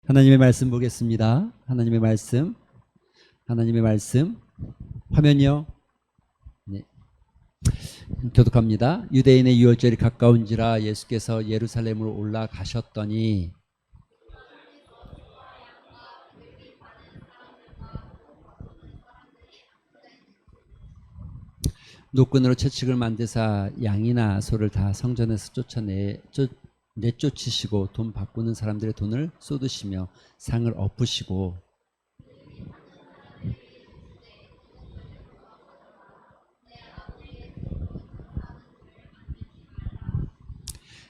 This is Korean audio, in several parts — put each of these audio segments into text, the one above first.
하나님의 말씀 보겠습니다. 하나님의 말씀 화면이요. 네. 교독합니다. 유대인의 유월절이 가까운지라 예수께서 예루살렘으로 올라가셨더니 노끈으로 채찍을 만드사 양이나 소를 다 성전에서 내쫓으시고 돈 바꾸는 사람들의 돈을 쏟으시며 상을 엎으시고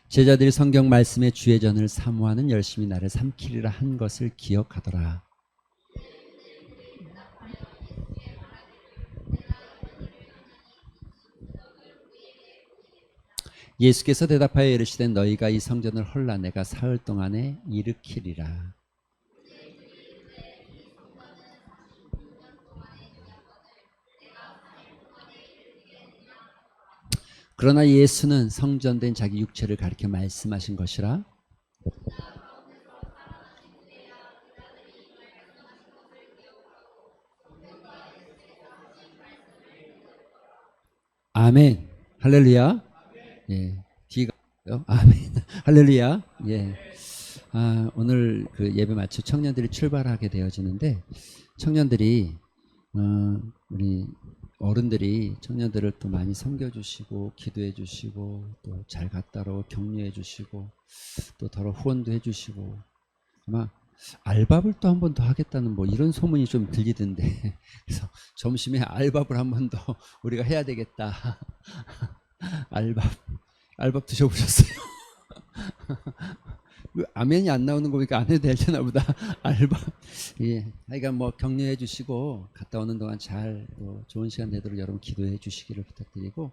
제자들이 성경 말씀의 주의 전을 사모하는 열심히 나를 삼키리라 한 것을 기억하더라. 예수께서 대답하여 이르시되 너희가 이 성전을 헐라 내가 사흘 동안에 일으키리라. 그러나 예수는 성전된 자기 육체를 가리켜 말씀하신 것이라. 아멘. 할렐루야. 예. 뒤가 아멘. 할렐루야. 예. 오늘 그 예배 마치고 청년들이 출발하게 되어지는데 청년들이 우리 어른들이 청년들을 또 많이 섬겨주시고 기도해주시고 또 잘 갔다로 격려해주시고 또 더러 후원도 해주시고 아마 알밥을 또 한 번 더 하겠다는 뭐 이런 소문이 좀 들리던데 그래서 점심에 알밥을 한 번 더 우리가 해야 되겠다. 알밥 드셔보셨어요? 아멘이 안 나오는 거 보니까 안 해도 되려나 보다. 알밥. 예. 하여간 뭐 격려해 주시고 갔다 오는 동안 잘 좋은 시간 되도록 여러분 기도해 주시기를 부탁드리고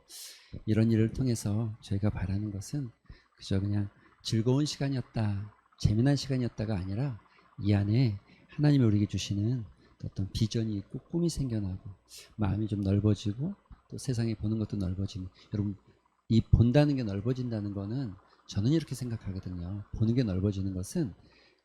이런 일을 통해서 저희가 바라는 것은 그저 그냥 즐거운 시간이었다, 재미난 시간이었다가 아니라 이 안에 하나님이 우리에게 주시는 어떤 비전이 있고 꿈이 생겨나고 마음이 좀 넓어지고 또 세상에 보는 것도 넓어지는 여러분 이 본다는 게 넓어진다는 거는 저는 이렇게 생각하거든요. 보는 게 넓어지는 것은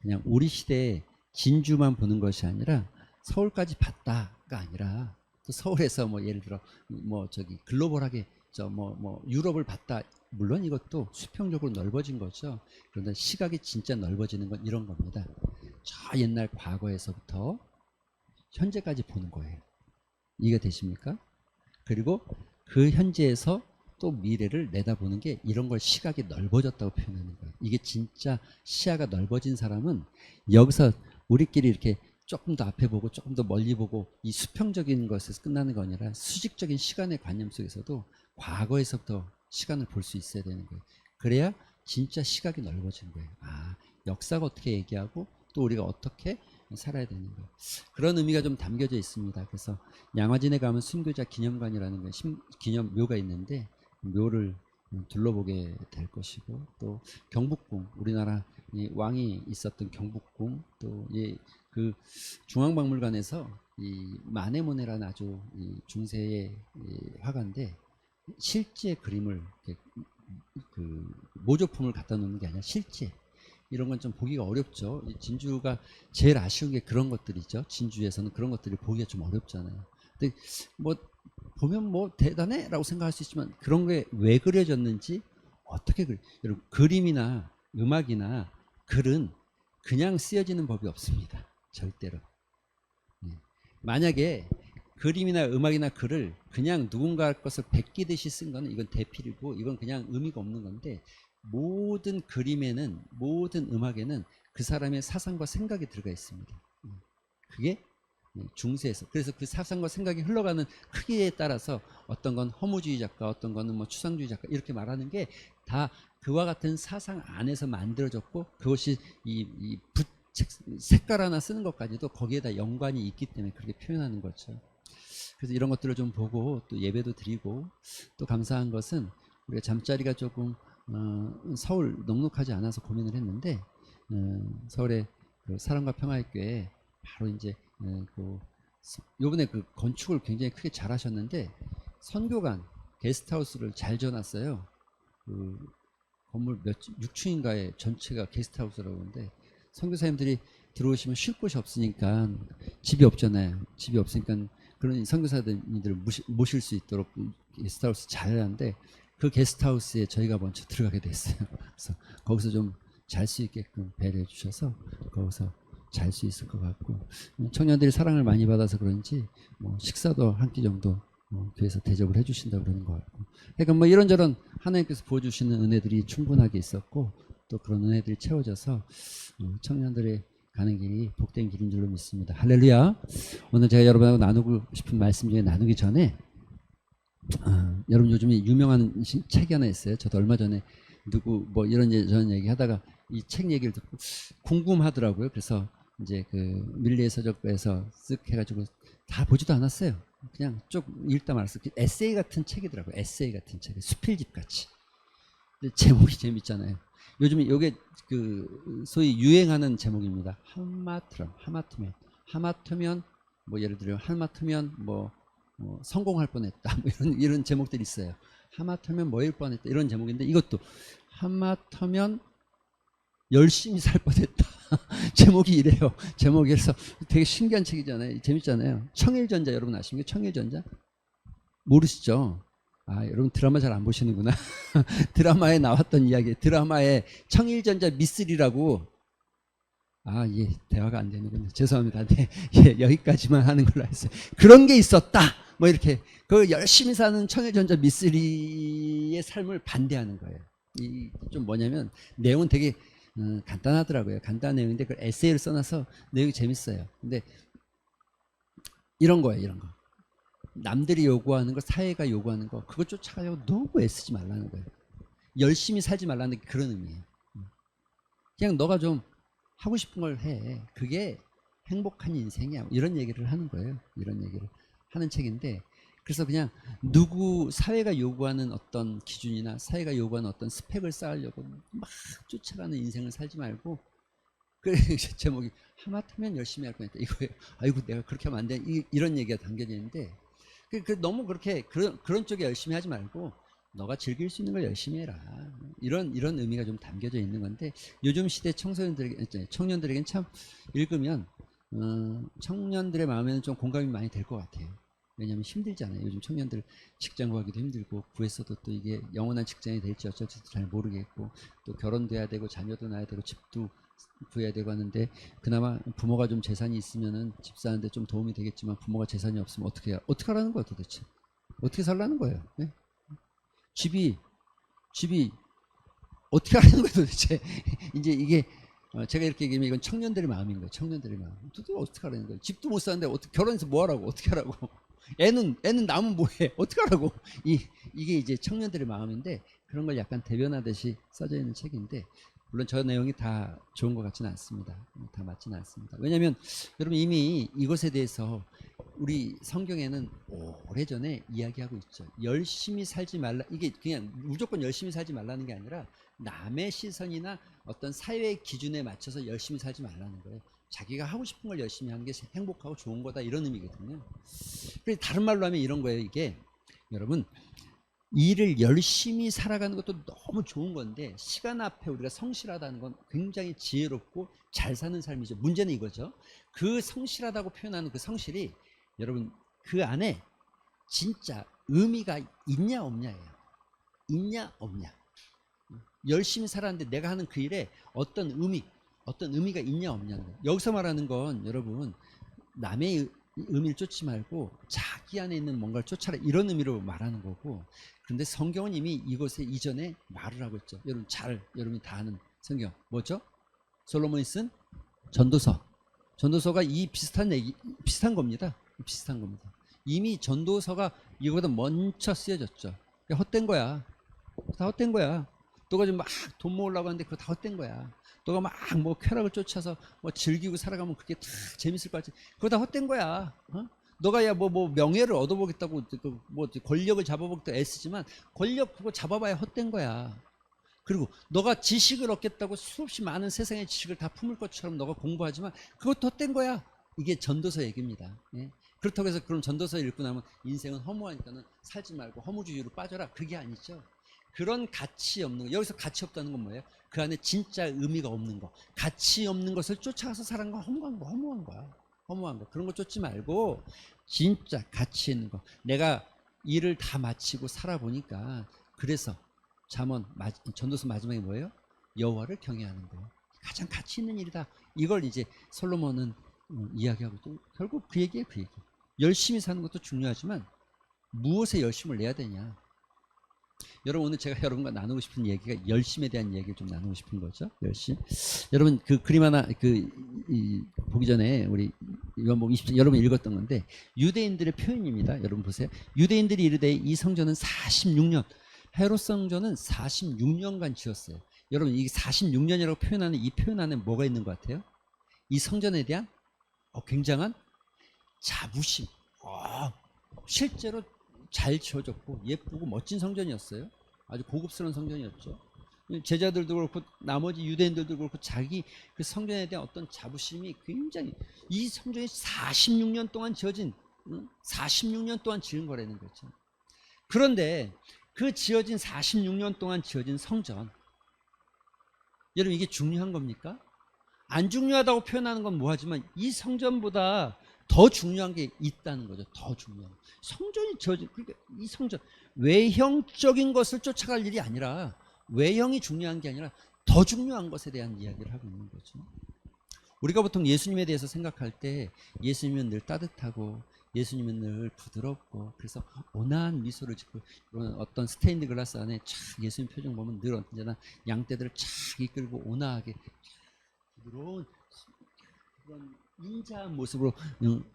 그냥 우리 시대에 진주만 보는 것이 아니라 서울까지 봤다가 아니라 또 서울에서 뭐 예를 들어 뭐 저기 글로벌하게 뭐 유럽을 봤다. 물론 이것도 수평적으로 넓어진 거죠. 그런데 시각이 진짜 넓어지는 건 이런 겁니다. 저 옛날 과거에서부터 현재까지 보는 거예요. 이해가 되십니까? 그리고 그 현재에서 또 미래를 내다보는 게 이런 걸 시각이 넓어졌다고 표현하는 거예요. 이게 진짜 시야가 넓어진 사람은 여기서 우리끼리 이렇게 조금 더 앞에 보고 조금 더 멀리 보고 이 수평적인 것에서 끝나는 거 아니라 수직적인 시간의 관념 속에서도 과거에서부터 시간을 볼 수 있어야 되는 거예요. 그래야 진짜 시각이 넓어진 거예요. 역사가 어떻게 얘기하고 또 우리가 어떻게 살아야 되는 거예요. 그런 의미가 좀 담겨져 있습니다. 그래서 양화진에 가면 순교자 기념관이라는 기념묘가 있는데 묘를 둘러보게 될 것이고 또 경복궁 우리나라 왕이 있었던 경복궁 또 그 중앙박물관에서 이 마네모네라는 아주 중세의 화가인데 실제 그림을 그 모조품을 갖다 놓는 게 아니라 실제 이런 건 좀 보기가 어렵죠. 진주가 제일 아쉬운 게 그런 것들이죠. 진주에서는 그런 것들이 보기가 좀 어렵잖아요. 근데 뭐 보면 뭐 대단해 라고 생각할 수 있지만 그런 게 왜 그려졌는지 어떻게 여러분 그림이나 음악이나 글은 그냥 쓰여지는 법이 없습니다. 절대로. 만약에 그림이나 음악이나 글을 그냥 누군가 것을 베끼듯이 쓴 거는 이건 대필이고 이건 그냥 의미가 없는 건데 모든 그림에는 모든 음악에는 그 사람의 사상과 생각이 들어가 있습니다. 그게 중세에서 그래서 그 사상과 생각이 흘러가는 크기에 따라서 어떤 건 허무주의 작가 어떤 거는 뭐 추상주의 작가 이렇게 말하는 게 다 그와 같은 사상 안에서 만들어졌고 그것이 이 색깔 하나 쓰는 것까지도 거기에다 연관이 있기 때문에 그렇게 표현하는 거죠. 그래서 이런 것들을 좀 보고 또 예배도 드리고 또 감사한 것은 우리가 잠자리가 조금 서울 넉넉하지 않아서 고민을 했는데 서울의 그 사랑과 평화의 교회 바로 이제 요번에 그 건축을 굉장히 크게 잘 하셨는데 선교관 게스트하우스를 잘 지어놨어요. 그 건물 6층인가에 전체가 게스트하우스라고 하는데 선교사님들이 들어오시면 쉴 곳이 없으니까 집이 없잖아요. 집이 없으니까 그런 선교사님들을 모실 수 있도록 게스트하우스 잘 하는데 그 게스트하우스에 저희가 먼저 들어가게 됐어요. 그래서 거기서 좀 잘 수 있게끔 배려해 주셔서 거기서 잘 수 있을 것 같고 청년들이 사랑을 많이 받아서 그런지 뭐 식사도 한 끼 정도 교회에서 대접을 해주신다고 그러는 것 같고 그러니까 뭐 이런저런 하나님께서 부어주시는 은혜들이 충분하게 있었고 또 그런 은혜들이 채워져서 청년들의 가는 길이 복된 길인 줄로 믿습니다. 할렐루야. 오늘 제가 여러분하고 나누고 싶은 말씀 중에 나누기 전에 여러분 요즘에 유명한 책이 하나 있어요. 저도 얼마 전에 누구 뭐 이런 저런 얘기 하다가 이 책 얘기를 듣고 궁금하더라고요. 그래서 이제 그 밀리의 서적에서 쓱 해가지고 다 보지도 않았어요. 그냥 쭉 읽다 말았어요. 에세이 같은 책이더라고요. 에세이 같은 책, 수필집 같이. 제목이 재밌잖아요. 요즘에 이게 그 소위 유행하는 제목입니다. 하마터면 뭐 예를 들어 하마터면 뭐 성공할 뻔했다. 뭐 이런 제목들이 있어요. 하마터면 뭐일 뻔했다. 이런 제목인데 이것도 하마터면 열심히 살 뻔했다. 제목이 이래요. 제목이 그래서 되게 신기한 책이잖아요. 재밌잖아요. 청일전자 여러분 아십니까? 청일전자? 모르시죠? 아, 여러분 드라마 잘 안 보시는구나. 드라마에 나왔던 이야기. 드라마에 청일전자 미쓰리라고. 아, 예, 대화가 안 되는군요. 죄송합니다. 네, 예, 여기까지만 하는 걸로 했어요. 그런 게 있었다. 뭐 이렇게 그 열심히 사는 청일전자 미쓰리의 삶을 반대하는 거예요. 이 좀 뭐냐면 내용은 되게 간단하더라고요. 간단한 내용인데 그 에세이를 써놔서 내용이 재밌어요. 근데 이런 거예요. 이런 거. 남들이 요구하는 거, 사회가 요구하는 거, 그거 쫓아가려고 너무 애쓰지 말라는 거예요. 열심히 살지 말라는 게 그런 의미예요. 그냥 너가 좀 하고 싶은 걸 해. 그게 행복한 인생이야. 이런 얘기를 하는 거예요. 이런 얘기를 하는 책인데, 그래서 그냥 누구 사회가 요구하는 어떤 기준이나 사회가 요구하는 어떤 스펙을 쌓으려고 막 쫓아가는 인생을 살지 말고, 그 제목이 하마터면 열심히 할 뻔했다 이거예요. 아이고 내가 그렇게 하면 안 돼. 이런 얘기가 담겨져 있는데 너무 그렇게 그런 쪽에 열심히 하지 말고 너가 즐길 수 있는 걸 열심히 해라. 이런 의미가 좀 담겨져 있는 건데 요즘 시대 청년들에게는 참 읽으면 청년들의 마음에는 좀 공감이 많이 될 것 같아요. 왜냐하면 힘들잖아요. 요즘 청년들 직장 구하기도 힘들고 구했어도 또 이게 영원한 직장이 될지 어쩔지 잘 모르겠고 또 결혼도 해야 되고 자녀도 낳아야 되고 집도 구해야 되고 하는데 그나마 부모가 좀 재산이 있으면은 집 사는데 좀 도움이 되겠지만 부모가 재산이 없으면 어떻게 하라는 거야 도대체? 어떻게 살라는 거예요? 네? 집이 어떻게 하라는 거예요 도대체? 이제 이게 제가 이렇게 얘기하면 이건 청년들의 마음인 거예요. 청년들의 마음. 도대체 어떻게 하라는 거예요? 집도 못 사는데 어떻게 결혼해서 뭐 하라고? 어떻게 하라고? 애는 낳으면 뭐해? 어떻게 하라고? 이게 이제 청년들의 마음인데 그런 걸 약간 대변하듯이 써져 있는 책인데 물론 저 내용이 다 좋은 것 같지는 않습니다. 다 맞지는 않습니다. 왜냐하면 여러분 이미 이것에 대해서 우리 성경에는 오래전에 이야기하고 있죠. 열심히 살지 말라. 이게 그냥 무조건 열심히 살지 말라는 게 아니라 남의 시선이나 어떤 사회의 기준에 맞춰서 열심히 살지 말라는 거예요. 자기가 하고 싶은 걸 열심히 하는 게 행복하고 좋은 거다 이런 의미거든요. 그래서 다른 말로 하면 이런 거예요. 이게 여러분 일을 열심히 살아가는 것도 너무 좋은 건데 시간 앞에 우리가 성실하다는 건 굉장히 지혜롭고 잘 사는 삶이죠. 문제는 이거죠. 그 성실하다고 표현하는 그 성실이 여러분 그 안에 진짜 의미가 있냐 없냐예요. 있냐 없냐. 열심히 살았는데 내가 하는 그 일에 어떤 의미가 있냐 없냐는 거예요. 여기서 말하는 건 여러분 남의 의미를 쫓지 말고 자기 안에 있는 뭔가를 쫓아라 이런 의미로 말하는 거고 그런데 성경은 이미 이것에 이전에 말을 하고 있죠. 여러분이 다 아는 성경 뭐죠? 솔로몬이 쓴 전도서가 이 비슷한 겁니다. 이미 전도서가 이거보다 먼저 쓰여졌죠. 헛된 거야. 다 헛된 거야. 너가 좀 막 돈 모으려고 하는데 그거 다 헛된 거야. 너가 막 뭐 쾌락을 쫓아서 뭐 즐기고 살아가면 그게 다 재밌을 것 같지. 그거 다 헛된 거야. 너가 뭐 명예를 얻어보겠다고 뭐 권력을 잡아보겠다고 애쓰지만 권력 그거 잡아봐야 헛된 거야. 그리고 너가 지식을 얻겠다고 수없이 많은 세상의 지식을 다 품을 것처럼 너가 공부하지만 그것도 헛된 거야. 이게 전도서 얘기입니다. 예? 그렇다고 해서 그럼 전도서 읽고 나면 인생은 허무하니까는 살지 말고 허무주의로 빠져라. 그게 아니죠. 그런 가치 없는 거. 여기서 가치 없다는 건 뭐예요? 그 안에 진짜 의미가 없는 거. 가치 없는 것을 쫓아가서 사는 건 허무한 거야. 그런 거 쫓지 말고 진짜 가치 있는 거. 내가 일을 다 마치고 살아보니까 그래서 잠언 전도서 마지막에 뭐예요? 여호와를 경외하는 거. 가장 가치 있는 일이다. 이걸 이제 솔로몬은 이야기하고 또 결국 그 얘기예요. 그 얘기. 열심히 사는 것도 중요하지만 무엇에 열심을 내야 되냐. 여러분 오늘 제가 여러분과 나누고 싶은 얘기가 열심에 대한 얘기를 좀 나누고 싶은 거죠. 열심. 여러분 그 그림 하나 보기 전에 우리 요한복음 20장 여러분 읽었던 건데 유대인들의 표현입니다. 여러분 보세요. 유대인들이 이르되 이 성전은 46년 헤롯 성전은 46년간 지었어요. 여러분 이 46년이라고 표현하는 이 표현 안에 뭐가 있는 것 같아요? 이 성전에 대한 굉장한 자부심. 실제로 잘 지어졌고 예쁘고 멋진 성전이었어요. 아주 고급스러운 성전이었죠. 제자들도 그렇고 나머지 유대인들도 그렇고 자기 그 성전에 대한 어떤 자부심이 굉장히 이 성전이 46년 동안 지어진 46년 동안 지은 거라는 거죠. 그런데 그 지어진 46년 동안 지어진 성전 여러분 이게 중요한 겁니까? 안 중요하다고 표현하는 건 뭐하지만 이 성전보다 더 중요한 게 있다는 거죠. 더 중요한 성전이 지어진 그러니까 이 성전 외형적인 것을 쫓아갈 일이 아니라 외형이 중요한 게 아니라 더 중요한 것에 대한 이야기를 하고 있는 거죠. 우리가 보통 예수님에 대해서 생각할 때 예수님은 늘 따뜻하고 예수님은 늘 부드럽고 그래서 온화한 미소를 짓고 어떤 스테인드 글라스 안에 촥 예수님 표정 보면 늘 언제나 양떼들을 촥 이끌고 온화하게 부드러운 그런 인자한 모습으로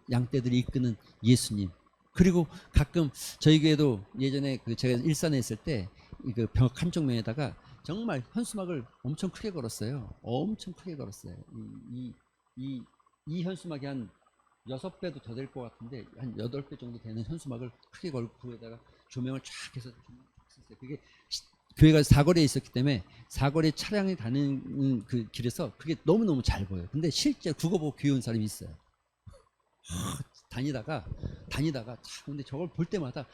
양떼들이 이끄는 예수님. 그리고 가끔 저희 교회도 예전에 제가 일산에 있을 때 그 벽 한쪽 면에다가 정말 현수막을 엄청 크게 걸었어요. 엄청 크게 걸었어요. 이 현수막이 한 6배도 더 될 것 같은데 한 8배 정도 되는 현수막을 크게 걸고 그에다가 조명을 쫙 해서 썼어요. 그게 교회가 사거리에 있었기 때문에 사거리에 차량이 다니는 그 길에서 그게 너무너무 잘 보여요. 근데 실제 그거 보고 교회 온 사람이 있어요. 다니다가 근데 저걸 볼 때마다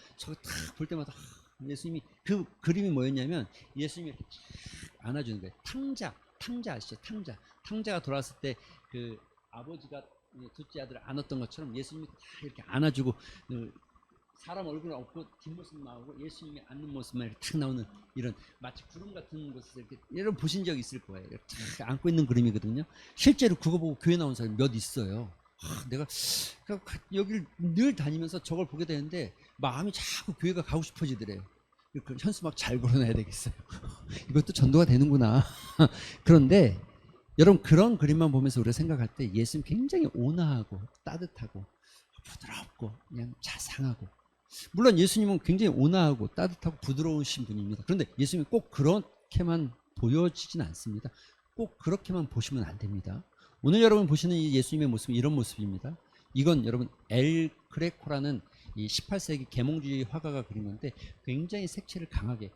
예수님이 그 그림이 뭐였냐면 예수님이 이렇게 쫙 안아주는 거예요. 탕자 아시죠? 탕자가 돌아왔을 때 그 아버지가 둘째 아들을 안았던 것처럼 예수님이 다 이렇게 안아주고 사람 얼굴을 없고 뒷모습 나오고 예수님이 앉는 모습만 이렇게 탁 나오는 이런 마치 구름 같은 곳에서 이렇게 여러분 보신 적 있을 거예요. 탁 안고 있는 그림이거든요. 실제로 그거 보고 교회 나온 사람이 몇 있어요. 내가 여기를 늘 다니면서 저걸 보게 되는데 마음이 자꾸 교회가 가고 싶어지더래요. 그 현수막 잘 걸어놔야 되겠어요. 이것도 전도가 되는구나. 그런데 여러분 그런 그림만 보면서 우리가 생각할 때 예수님 굉장히 온화하고 따뜻하고 부드럽고 그냥 자상하고 물론 예수님은 굉장히 온화하고 따뜻하고 부드러우신 분입니다. 그런데 예수님이 꼭 그렇게만 보여지진 않습니다. 꼭 그렇게만 보시면 안 됩니다. 오늘 여러분 보시는 이 예수님의 모습은 이런 모습입니다. 이건 여러분 엘 그레코라는 이 18세기 계몽주의 화가가 그린 건데 굉장히 색채를 강하게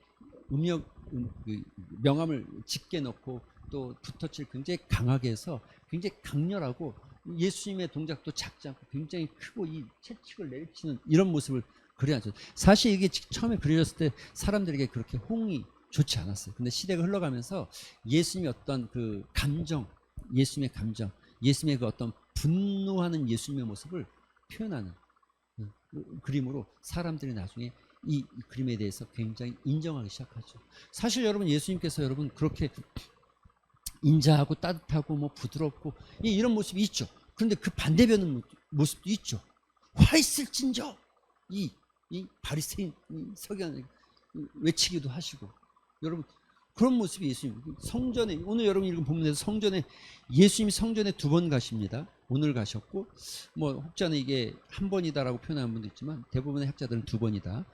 명암을 짙게 넣고 또 붓터치를 굉장히 강하게 해서 굉장히 강렬하고 예수님의 동작도 작지 않고 굉장히 크고 이 채찍을 내리치는 이런 모습을 그려놨죠. 사실 이게 처음에 그려졌을 때 사람들에게 그렇게 호응이 좋지 않았어요. 근데 시대가 흘러가면서 예수님의 어떤 그 감정, 예수님의 그 어떤 분노하는 예수님의 모습을 표현하는 그림으로 사람들이 나중에 이 그림에 대해서 굉장히 인정하기 시작하죠. 사실 여러분 예수님께서 여러분 그렇게 인자하고 따뜻하고 뭐 부드럽고 이런 모습이 있죠. 그런데 그 반대되는 모습도 있죠. 화 있을진저 이 바리새인 서기관 외치기도 하시고 여러분 그런 모습이 예수님 성전에 오늘 여러분 읽은 본문에서 성전에 예수님이 성전에 2번 가십니다. 오늘 가셨고 뭐 혹자는 이게 한 번이다라고 표현하는 분도 있지만 대부분의 학자들은 2번이다.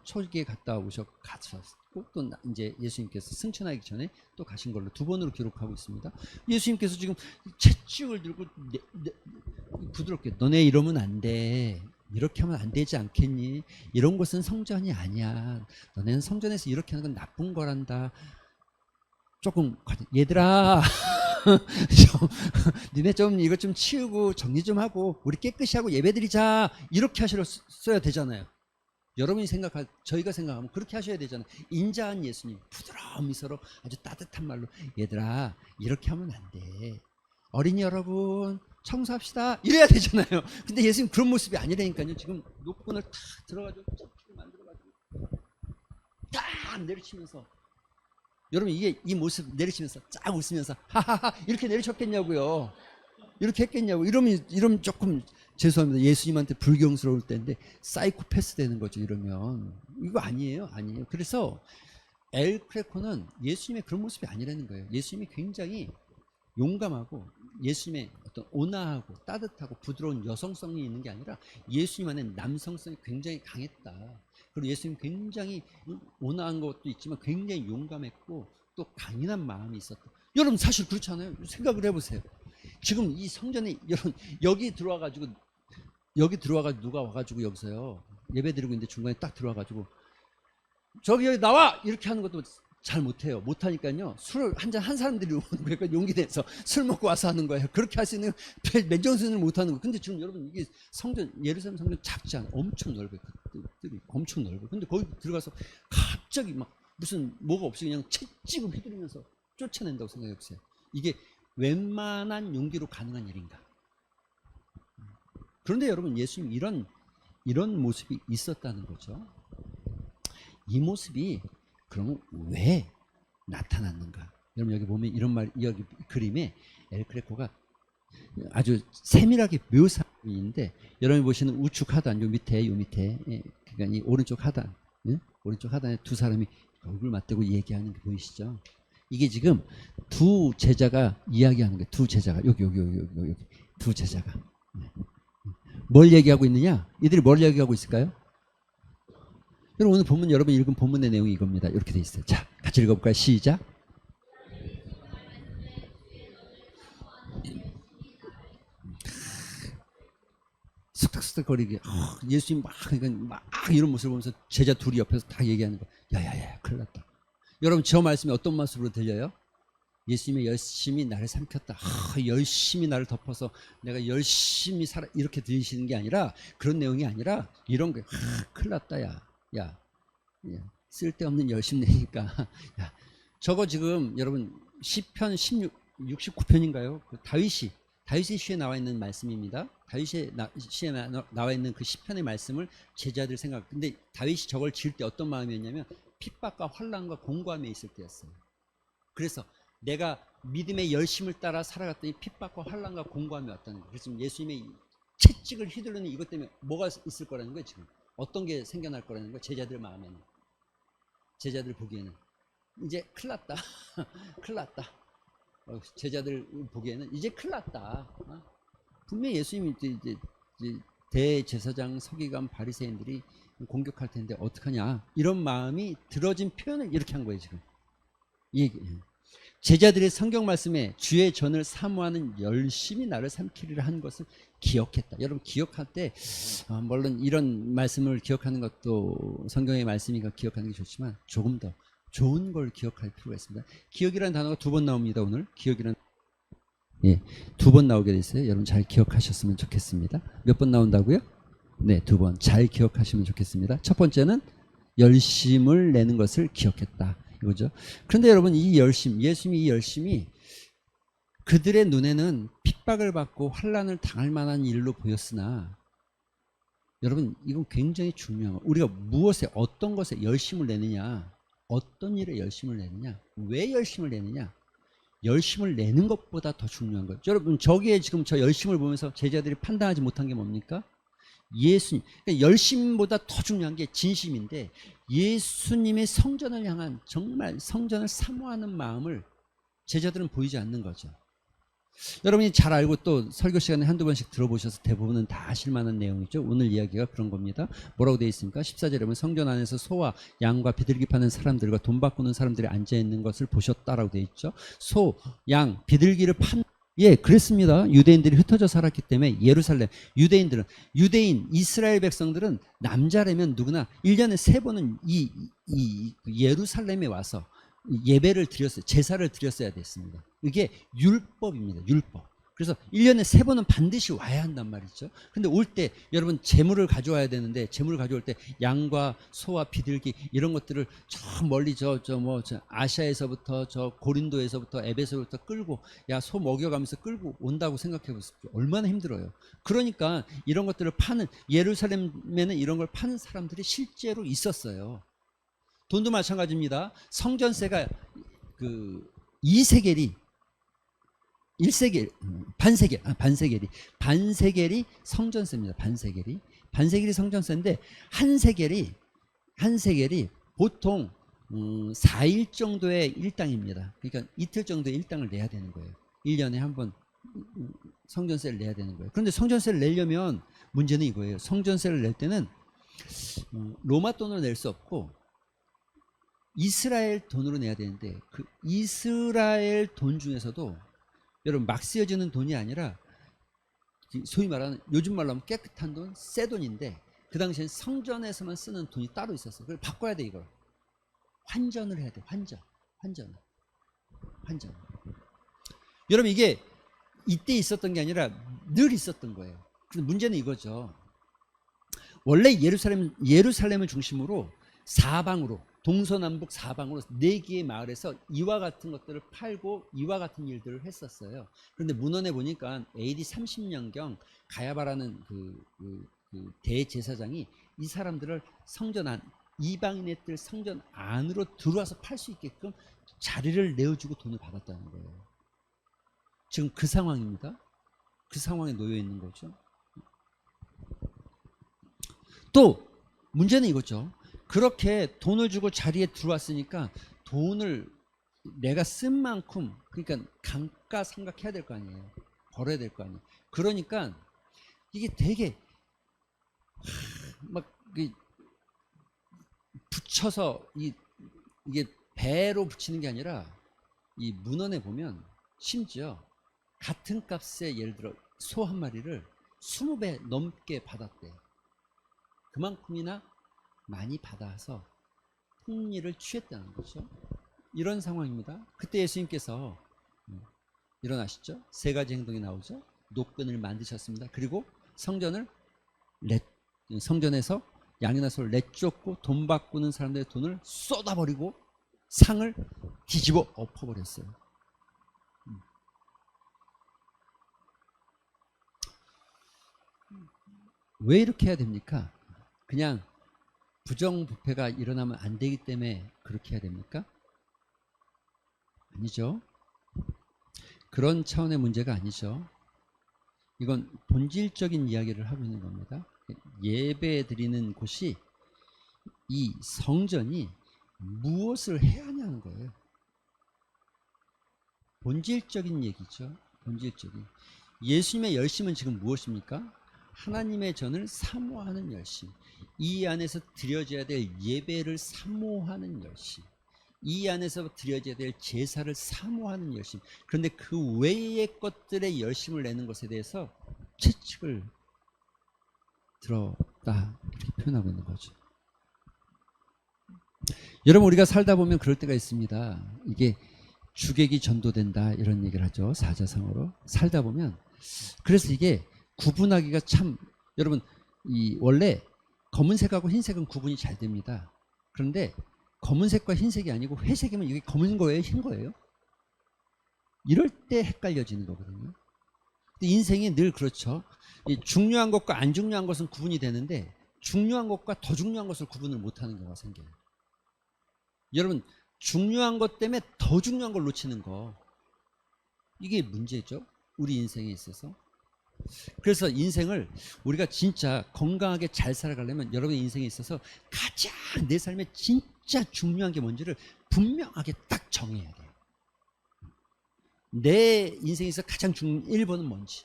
초기에 갔다 가셨고 또 이제 예수님께서 승천하기 전에 또 가신 걸로 2번으로 기록하고 있습니다. 예수님께서 지금 채찍을 들고 부드럽게 너네 이러면 안 돼. 이렇게 하면 안 되지 않겠니? 이런 것은 성전이 아니야. 너네는 성전에서 이렇게 하는 건 나쁜 거란다. 조금 얘들아 니네 좀 이것 좀 치우고 정리 좀 하고 우리 깨끗이 하고 예배드리자 이렇게 하셨어야 되잖아요. 여러분이 생각할, 저희가 생각하면 그렇게 하셔야 되잖아요. 인자한 예수님, 부드러운 미소로 아주 따뜻한 말로, 얘들아 이렇게 하면 안 돼. 어린이 여러분 청소합시다 이래야 되잖아요. 근데 예수님 그런 모습이 아니라니까요. 지금 노끈을 탁 들어가지고 만들어가지고 딱 내리치면서, 여러분 이게 이 모습 내리치면서 쫙 웃으면서 하하하 이렇게 내리쳤겠냐고요. 이렇게 했겠냐고. 이러면 조금 죄송합니다. 예수님한테 불경스러울 때인데 사이코패스 되는 거죠. 이러면 이거 아니에요. 그래서 엘 크레코는 예수님의 그런 모습이 아니라는 거예요. 예수님이 굉장히 용감하고 예수님의 어떤 온화하고 따뜻하고 부드러운 여성성이 있는 게 아니라 예수님 안에 남성성이 굉장히 강했다. 그리고 예수님 굉장히 온화한 것도 있지만 굉장히 용감했고 또 강인한 마음이 있었다. 여러분 사실 그렇지 않아요? 생각을 해보세요. 지금 이 성전에 여러분 여기 들어와가지고 누가 와가지고 여기서요 예배 드리고 있는데 중간에 딱 들어와가지고 저기 여기 나와 이렇게 하는 것도 잘 못해요. 못하니까요 술을 한잔 한 사람들이 오는 용기 내서 술 먹고 와서 하는 거예요. 그렇게 할 수 있는 맨정신을 못하는 거예요. 근데 지금 여러분 이게 성전, 예루살렘 성전 작지 않아요. 엄청 넓어요. 뜰이 엄청 넓어요. 근데 거기 들어가서 갑자기 막 무슨 뭐가 없이 그냥 채찍을 휘두르면서 쫓아낸다고 생각해 보세요. 이게 웬만한 용기로 가능한 일인가? 그런데 여러분 예수님 이런 모습이 있었다는 거죠. 이 모습이 그러면 왜 나타났는가? 여러분 여기 보면 이런 말, 여기 그림에 엘 크레코가 아주 세밀하게 묘사한 있는데, 여러분이 보시는 우측 하단 요 밑에 예, 그러니까 이 오른쪽 하단, 예? 오른쪽 하단에 두 사람이 얼굴 맞대고 얘기하는 게 보이시죠? 이게 지금 두 제자가 이야기하는 거예요. 두 제자가 여기 두 제자가 뭘 얘기하고 있느냐? 이들이 뭘 얘기하고 있을까요? 여러분 오늘 본문, 여러분 읽은 본문의 내용이 이겁니다. 이렇게 돼 있어요. 자, 같이 읽어볼까요? 시작. 쑥닥쑥닥거리게 예수님 막 이런 모습을 보면서 제자 둘이 옆에서 다 얘기하는 거. 야야야 큰일 났다. 여러분 저 말씀이 어떤 모습으로 들려요? 예수님이 열심히 나를 삼켰다. 열심히 나를 덮어서 내가 열심히 살아, 이렇게 들리시는 게 아니라, 그런 내용이 아니라 이런 게 큰일 났다. 야 쓸데없는 열심 내니까. 야, 저거 지금 여러분 시편 69편인가요? 그 다윗의 시에 나와 있는 말씀입니다. 다윗의 시에 나와 있는 그 시편의 말씀을 제자들 생각. 근데 다윗이 저걸 지을 때 어떤 마음이었냐면 핍박과 환난과 공고함에 있을 때였어요. 그래서 내가 믿음의 열심을 따라 살아갔더니 핍박과 환난과 공고함이 왔다는 거예요. 그래서 예수님의 채찍을 휘두르는 이것 때문에 뭐가 있을 거라는 거예요. 지금 어떤 게 생겨날 거라는 거예요. 제자들 마음에는, 제자들 보기에는 이제 큰일 났다. 큰일 났다. 제자들 보기에는 이제 큰일 났다. 분명히 예수님이 이제 대제사장, 서기관, 바리새인들이 공격할 텐데 어떡하냐, 이런 마음이 들어진 표현을 이렇게 한 거예요. 지금 이 얘기. 제자들의 성경 말씀에 주의 전을 사모하는 열심히 나를 삼키리라 한 것을 기억했다. 여러분 기억할 때 물론 이런 말씀을 기억하는 것도 성경의 말씀이니까 기억하는 게 좋지만 조금 더 좋은 걸 기억할 필요가 있습니다. 기억이라는 단어가 두 번 나옵니다. 오늘 기억이라는, 예, 두 번 나오게 됐어요. 여러분 잘 기억하셨으면 좋겠습니다. 몇 번 나온다고요? 네, 두 번 잘 기억하시면 좋겠습니다. 첫 번째는 열심을 내는 것을 기억했다 이거죠. 그런데 여러분 이 열심, 예수님이 이 열심이 그들의 눈에는 핍박을 받고 환난을 당할 만한 일로 보였으나, 여러분 이건 굉장히 중요한 거예요. 우리가 무엇에, 어떤 것에 열심을 내느냐, 어떤 일에 열심을 내느냐, 왜 열심을 내느냐, 열심을 내는 것보다 더 중요한 거예요. 여러분 저기에 지금 저 열심을 보면서 제자들이 판단하지 못한 게 뭡니까? 예수님, 그러니까 열심보다 더 중요한 게 진심인데, 예수님의 성전을 향한 정말 성전을 사모하는 마음을 제자들은 보이지 않는 거죠. 여러분이 잘 알고 또 설교 시간에 한두 번씩 들어보셔서 대부분은 다 아실 만한 내용이죠. 오늘 이야기가 그런 겁니다. 뭐라고 되어 있습니까? 14절에 보면 성전 안에서 소와 양과 비둘기 파는 사람들과 돈 바꾸는 사람들이 앉아있는 것을 보셨다라고 되어 있죠. 소, 양, 비둘기를 판, 예, 그랬습니다. 유대인들이 흩어져 살았기 때문에 예루살렘, 유대인, 이스라엘 백성들은 남자라면 누구나 1년에 3번은 이 예루살렘에 와서 예배를 드렸어요. 제사를 드렸어야 됐습니다. 이게 율법입니다. 율법. 그래서 1년에 3번은 반드시 와야 한단 말이죠. 근데 올 때 여러분 재물을 가져와야 되는데 재물을 가져올 때 양과 소와 비둘기 이런 것들을 저 멀리 저 아시아에서부터 저 고린도에서부터 에베소부터 끌고 야 소 먹여가면서 끌고 온다고 생각해 보십시오. 얼마나 힘들어요. 그러니까 이런 것들을 파는 예루살렘에는 이런 걸 파는 사람들이 실제로 있었어요. 돈도 마찬가지입니다. 성전세가 그 2세겔이 1세겔 반세겔이 성전세입니다. 반세겔이 성전세인데 한 세겔이 보통 4일 정도의 일당입니다. 그러니까 이틀 정도의 일당을 내야 되는 거예요. 1년에 한 번 성전세를 내야 되는 거예요. 그런데 성전세를 내려면 문제는 이거예요. 성전세를 낼 때는 로마 돈으로 낼 수 없고 이스라엘 돈으로 내야 되는데 그 이스라엘 돈 중에서도 여러분 막 쓰여지는 돈이 아니라 소위 말하는 요즘 말로 하면 깨끗한 돈, 새 돈인데 그 당시엔 성전에서만 쓰는 돈이 따로 있었어요. 그걸 바꿔야 돼. 이걸 환전을 해야 돼. 환전. 여러분 이게 이때 있었던 게 아니라 늘 있었던 거예요. 근데 문제는 이거죠. 원래 예루살렘을 중심으로 사방으로 동서남북 사방으로 4개의 마을에서 이와 같은 것들을 팔고 이와 같은 일들을 했었어요. 그런데 문헌에 보니까 AD 30년경 가야바라는 그 대제사장이 이 사람들을 성전 안 이방인의 뜰 성전 안으로 들어와서 팔 수 있게끔 자리를 내어주고 돈을 받았다는 거예요. 지금 그 상황입니다. 그 상황에 놓여 있는 거죠. 또 문제는 이거죠. 그렇게 돈을 주고 자리에 들어왔으니까 돈을 내가 쓴 만큼 그러니까 감가상각해야 될 거 아니에요. 벌어야 될 거 아니에요. 그러니까 이게 되게 막 붙여서 이게 배로 붙이는 게 아니라 이 문헌에 보면 심지어 같은 값에 예를 들어 소 한 마리를 20배 넘게 받았대. 그만큼이나 많이 받아서 풍리를 취했다는 거죠. 이런 상황입니다. 그때 예수님께서 일어나시죠. 3가지 행동이 나오죠. 노끈을 만드셨습니다. 그리고 성전에서 양이나 소를 내쫓고 돈 바꾸는 사람들의 돈을 쏟아버리고 상을 뒤집어 엎어버렸어요. 왜 이렇게 해야 됩니까? 그냥 부정부패가 일어나면 안 되기 때문에 그렇게 해야 됩니까? 아니죠. 그런 차원의 문제가 아니죠. 이건 본질적인 이야기를 하고 있는 겁니다. 예배 드리는 곳이 이 성전이 무엇을 해야 하냐는 거예요. 본질적인 얘기죠. 본질적인. 예수님의 열심은 지금 무엇입니까? 하나님의 전을 사모하는 열심. 이 안에서 드려져야 될 예배를 사모하는 열심. 이 안에서 드려져야 될 제사를 사모하는 열심. 그런데 그 외의 것들의 열심을 내는 것에 대해서 채찍을 들었다 이렇게 표현하고 있는 거죠. 여러분 우리가 살다 보면 그럴 때가 있습니다. 이게 주객이 전도된다 이런 얘기를 하죠. 사자성어로 살다 보면. 그래서 이게 구분하기가 참 여러분 이 원래 검은색하고 흰색은 구분이 잘 됩니다. 그런데 검은색과 흰색이 아니고 회색이면 이게 검은 거예요, 흰 거예요? 이럴 때 헷갈려지는 거거든요. 근데 인생이 늘 그렇죠. 이 중요한 것과 안 중요한 것은 구분이 되는데 중요한 것과 더 중요한 것을 구분을 못하는 경우가 생겨요. 여러분 중요한 것 때문에 더 중요한 걸 놓치는 거 이게 문제죠. 우리 인생에 있어서. 그래서 인생을 우리가 진짜 건강하게 잘 살아가려면 여러분의 인생에 있어서 가장 내 삶에 진짜 중요한 게 뭔지를 분명하게 딱 정해야 돼요. 내 인생에서 가장 중요한 1번은 뭔지,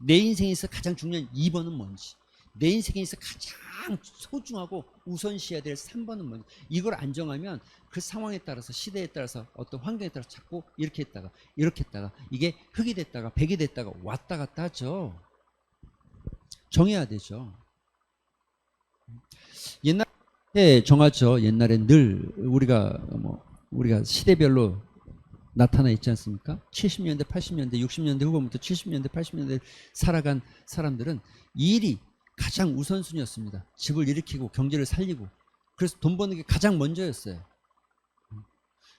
내 인생에서 가장 중요한 2번은 뭔지, 내 인생에서 가장 소중하고 우선시해야 될 3번은 뭔지, 이걸 안 정하면 그 상황에 따라서 시대에 따라서 어떤 환경에 따라서 자꾸 이렇게 했다가 이렇게 했다가 이게 흑이 됐다가 백이 됐다가 왔다 갔다 하죠. 정해야 되죠. 옛날에 정하죠. 옛날에 늘 우리가 시대별로 나타나 있지 않습니까? 70년대, 80년대, 60년대 후반부터 70년대, 80년대 살아간 사람들은 일이 가장 우선순위였습니다. 집을 일으키고 경제를 살리고, 그래서 돈 버는 게 가장 먼저였어요.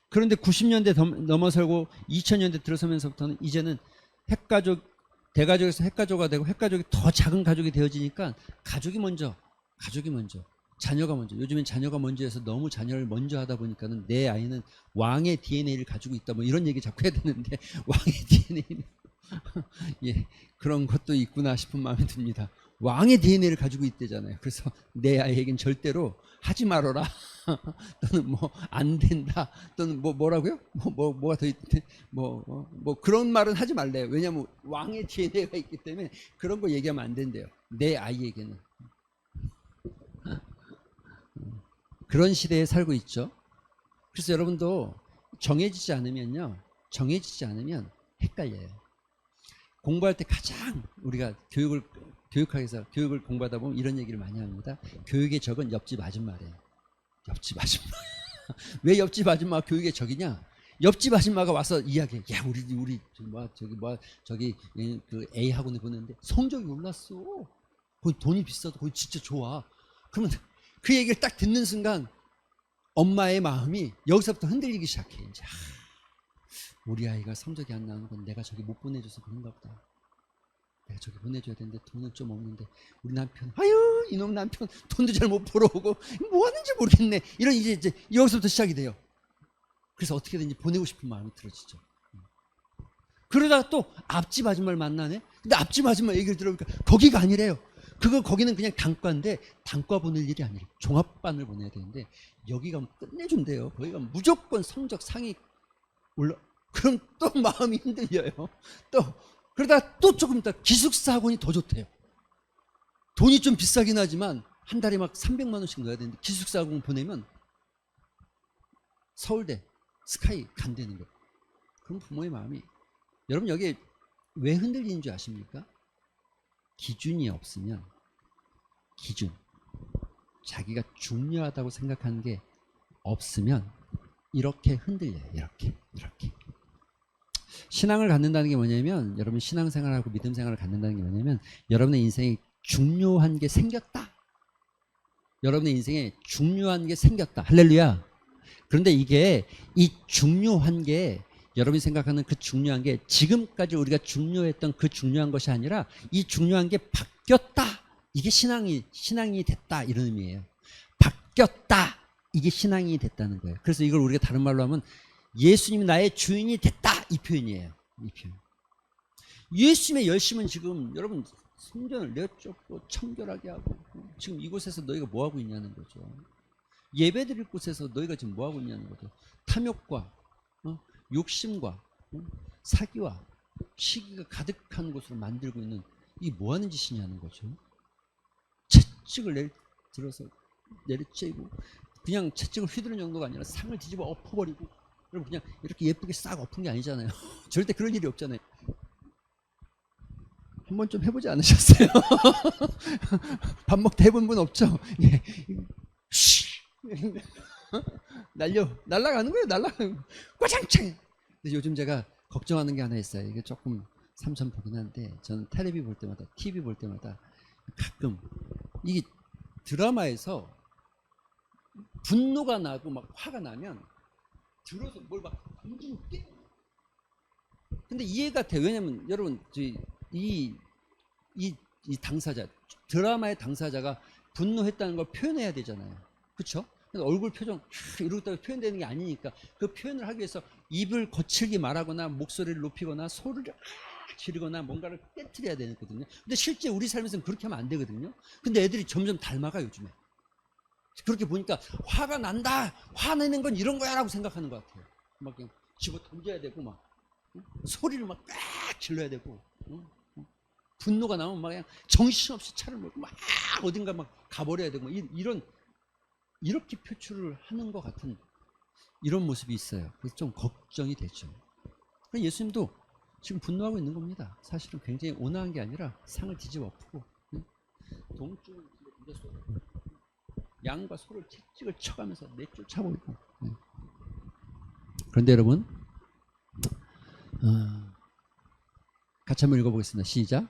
그런데 90년대 넘어서고 2000년대 들어서면서부터는 이제는 핵가족, 대가족에서 핵가족화 되고 핵가족이 더 작은 가족이 되어지니까 가족이 먼저, 자녀가 먼저. 요즘엔 자녀가 먼저해서 너무 자녀를 먼저 하다 보니까는 내 아이는 왕의 DNA를 가지고 있다, 뭐 이런 얘기 자꾸 해야 되는데 왕의 DNA는 예, 그런 것도 있구나 싶은 마음이 듭니다. 왕의 DNA를 가지고 있대잖아요. 그래서 내 아이에겐 절대로 하지 말아라 또는 뭐 안 된다 또는 뭐라고요? 뭐가 더 있대? 뭐 그런 말은 하지 말래요. 왜냐하면 왕의 DNA가 있기 때문에 그런 거 얘기하면 안 된대요. 내 아이에게는. 그런 시대에 살고 있죠. 그래서 여러분도 정해지지 않으면 헷갈려요. 공부할 때 가장 우리가 교육학에서 교육을 공부하다 보면 이런 얘기를 많이 합니다. 교육의 적은 옆집 아줌마래요. 옆집 아줌마. 왜 옆집 아줌마가 교육의 적이냐? 옆집 아줌마가 와서 이야기해. 야, 우리 저기 그 A 학원에 보냈는데 성적이 올랐어. 거기 돈이 비싸도 거기 진짜 좋아. 그러면 그 얘기를 딱 듣는 순간 엄마의 마음이 여기서부터 흔들리기 시작해. 이제 우리 아이가 성적이 안 나오는 건 내가 저기 못 보내줘서 그런가 보다. 내가 저기 보내줘야 되는데 돈은 좀 없는데 우리 남편, 아유 이놈 남편 돈도 잘 못 벌어오고 뭐 하는지 모르겠네. 이런 이제 여기서부터 시작이 돼요. 그래서 어떻게든지 보내고 싶은 마음이 들어지죠. 그러다가 또 앞집 아줌마를 만나네. 근데 앞집 아줌마 얘기를 들어보니까 거기가 아니래요. 거기는 그냥 단과인데 단과 보낼 일이 아니래. 종합반을 보내야 되는데 여기 가면 끝내준대요. 거기 가면 무조건 성적 상위 올라. 그럼 또 마음이 흔들려요. 또 그러다가 또 조금 있다 기숙사 학원이 더 좋대요. 돈이 좀 비싸긴 하지만 한 달에 막 300만 원씩 넣어야 되는데 기숙사 학원 보내면 서울대 스카이 간다는 거예요. 그럼 부모의 마음이, 여러분 여기 왜 흔들리는 줄 아십니까? 기준이 없으면, 기준, 자기가 중요하다고 생각하는 게 없으면 이렇게 흔들려요. 이렇게 신앙을 갖는다는 게 뭐냐면, 여러분 신앙생활하고 믿음생활을 갖는다는 게 뭐냐면 여러분의 인생에 중요한 게 생겼다. 여러분의 인생에 중요한 게 생겼다. 할렐루야. 그런데 이게 이 중요한 게, 여러분이 생각하는 그 중요한 게 지금까지 우리가 중요했던 그 중요한 것이 아니라 이 중요한 게 바뀌었다. 이게 신앙이 됐다, 이런 의미예요. 바뀌었다. 이게 신앙이 됐다는 거예요. 그래서 이걸 우리가 다른 말로 하면 예수님이 나의 주인이 됐다, 이 표현이에요. 이 표현. 예수님의 열심은 지금 여러분 성전을 내쫓고 청결하게 하고 지금 이곳에서 너희가 뭐 하고 있냐는 거죠. 예배드릴 곳에서 너희가 지금 뭐 하고 있냐는 거죠. 탐욕과 욕심과 사기와 시기가 가득한 곳으로 만들고 있는, 이게 뭐 하는 짓이냐는 거죠. 채찍을 내리쬐고 그냥 채찍을 휘두르는 정도가 아니라 상을 뒤집어 엎어버리고, 여러분 그냥 이렇게 예쁘게 싹 엎은 게 아니잖아요. 절대 그럴 일이 없잖아요. 한번 좀 해보지 않으셨어요? 밥 먹다 해본 분 없죠? 예. 날아가는 거예요. 날아가는 거. 꽈장창. 근데 요즘 제가 걱정하는 게 하나 있어요. 이게 조금 삼천포긴 한데, 저는 텔레비 볼 때마다, TV 볼 때마다 가끔 이게 드라마에서 분노가 나고 막 화가 나면 들어서 뭘 막 던지고 깨. 근데 이해가 돼. 왜냐면 여러분 이 당사자, 드라마의 당사자가 분노했다는 걸 표현해야 되잖아요. 그렇죠? 얼굴 표정 이러고 표현되는 게 아니니까 그 표현을 하기 위해서 입을 거칠게 말하거나 목소리를 높이거나 소리를 지르거나 뭔가를 깨트려야 되거든요. 근데 실제 우리 삶에서는 그렇게 하면 안 되거든요. 근데 애들이 점점 닮아가 요즘에. 그렇게 보니까 화가 난다, 화내는 건 이런 거야 라고 생각하는 것 같아요. 막 그냥 집어 던져야 되고 막 소리를 막 꽉 질러야 되고, 분노가 나면 막 그냥 정신없이 차를 몰고 막 어딘가 막 가버려야 되고, 이렇게 표출을 하는 것 같은 이런 모습이 있어요. 그래서 좀 걱정이 되죠. 예수님도 지금 분노하고 있는 겁니다. 사실은 굉장히 온화한 게 아니라 상을 뒤집어 엎고 동쪽을 양과 소를 채찍을 쳐가면서 내쫓아버리고. 그런데 여러분, 같이 한번 읽어보겠습니다. 시작.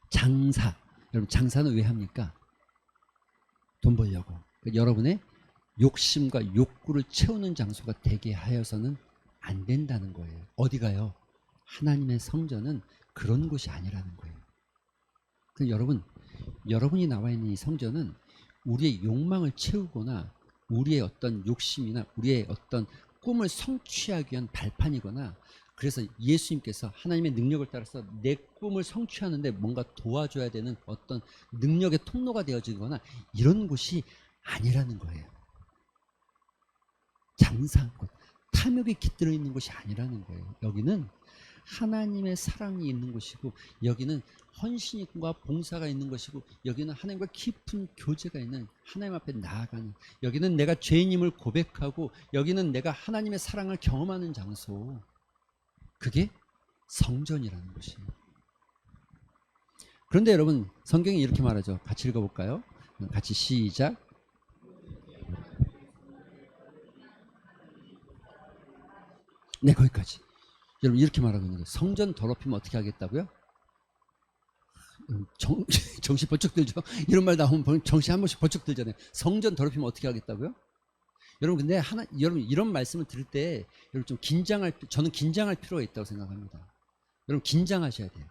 장사. 여러분 장사는 왜 합니까? 돈 벌려고. 그러니까 여러분의 욕심과 욕구를 채우는 장소가 되게 하여서는 안 된다는 거예요. 어디 가요? 하나님의 성전은 그런 곳이 아니라는 거예요. 여러분, 여러분이 나와 있는 이 성전은 우리의 욕망을 채우거나 우리의 어떤 욕심이나 우리의 어떤 꿈을 성취하기 위한 발판이거나, 그래서 예수님께서 하나님의 능력을 따라서 내 꿈을 성취하는데 뭔가 도와줘야 되는 어떤 능력의 통로가 되어지거나 이런 곳이 아니라는 거예요. 장사한 곳, 탐욕이 깃들어 있는 곳이 아니라는 거예요. 여기는 하나님의 사랑이 있는 곳이고, 여기는 헌신과 봉사가 있는 것이고, 여기는 하나님과 깊은 교제가 있는, 하나님 앞에 나아가는, 여기는 내가 죄인임을 고백하고, 여기는 내가 하나님의 사랑을 경험하는 장소, 그게 성전이라는 것이에요. 그런데 여러분, 성경이 이렇게 말하죠. 같이 읽어볼까요? 같이 시작. 네, 거기까지. 여러분 이렇게 말하고 있는 거예요. 성전 더럽히면 어떻게 하겠다고요? 정신 번쩍 들죠? 이런 말 나오면 정신 한 번씩 번쩍 들잖아요. 성전 더럽히면 어떻게 하겠다고요? 여러분 근데 여러분 이런 말씀을 들을 때 여러분 좀 저는 긴장할 필요가 있다고 생각합니다. 여러분 긴장하셔야 돼요.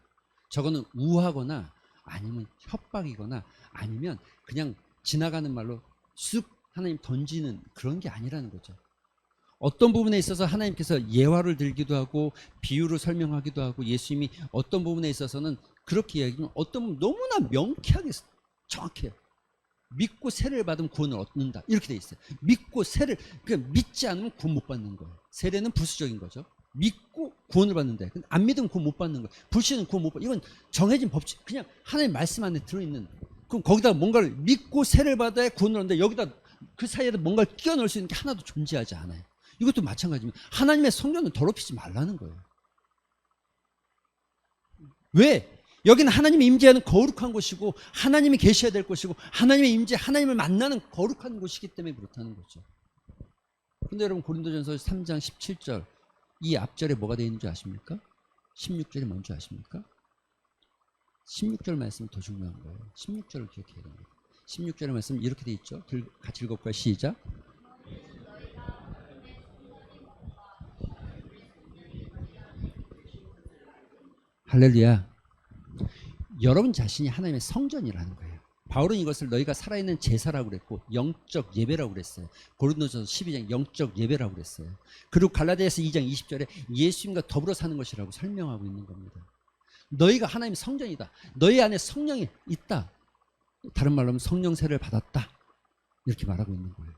저거는 우하거나 아니면 협박이거나 아니면 그냥 지나가는 말로 쑥 하나님 던지는 그런 게 아니라는 거죠. 어떤 부분에 있어서 하나님께서 예화를 들기도 하고 비유를 설명하기도 하고, 예수님이 어떤 부분에 있어서는 그렇게 이야기하면 어떤 부분 너무나 명쾌하게 정확해요. 믿고 세례를 받으면 구원을 얻는다, 이렇게 돼 있어요. 믿고 세례를, 그러니까 믿지 않으면 구원 못 받는 거예요. 세례는 부수적인 거죠. 믿고 구원을 받는데 안 믿으면 구원 못 받는 거예요. 불신은 구원 못 받는 거예요. 이건 정해진 법칙, 그냥 하나님 말씀 안에 들어있는. 그럼 거기다 뭔가를 믿고 세례를 받아야 구원을 얻는데 여기다 그 사이에 뭔가를 끼워 넣을 수 있는 게 하나도 존재하지 않아요. 이것도 마찬가지입니다. 하나님의 성전은 더럽히지 말라는 거예요. 왜? 여기는 하나님의 임재하는 거룩한 곳이고, 하나님이 계셔야 될 곳이고, 하나님의 임재, 하나님을 만나는 거룩한 곳이기 때문에 그렇다는 거죠. 그런데 여러분 고린도전서 3장 17절 이 앞절에 뭐가 되어 있는 줄 아십니까? 16절이 뭔지 아십니까? 16절 말씀이 더 중요한 거예요. 16절을 기억해야 됩니다. 16절의 말씀은 이렇게 되어 있죠. 같이 읽어볼까요? 시작. 할렐루야. 여러분 자신이 하나님의 성전이라는 거예요. 바울은 이것을 너희가 살아있는 제사라고 그랬고 영적 예배라고 그랬어요. 고린도전서 12장 영적 예배라고 그랬어요. 그리고 갈라디아서 2장 20절에 예수님과 더불어 사는 것이라고 설명하고 있는 겁니다. 너희가 하나님의 성전이다. 너희 안에 성령이 있다. 다른 말로 하면 성령 세례를 받았다. 이렇게 말하고 있는 거예요.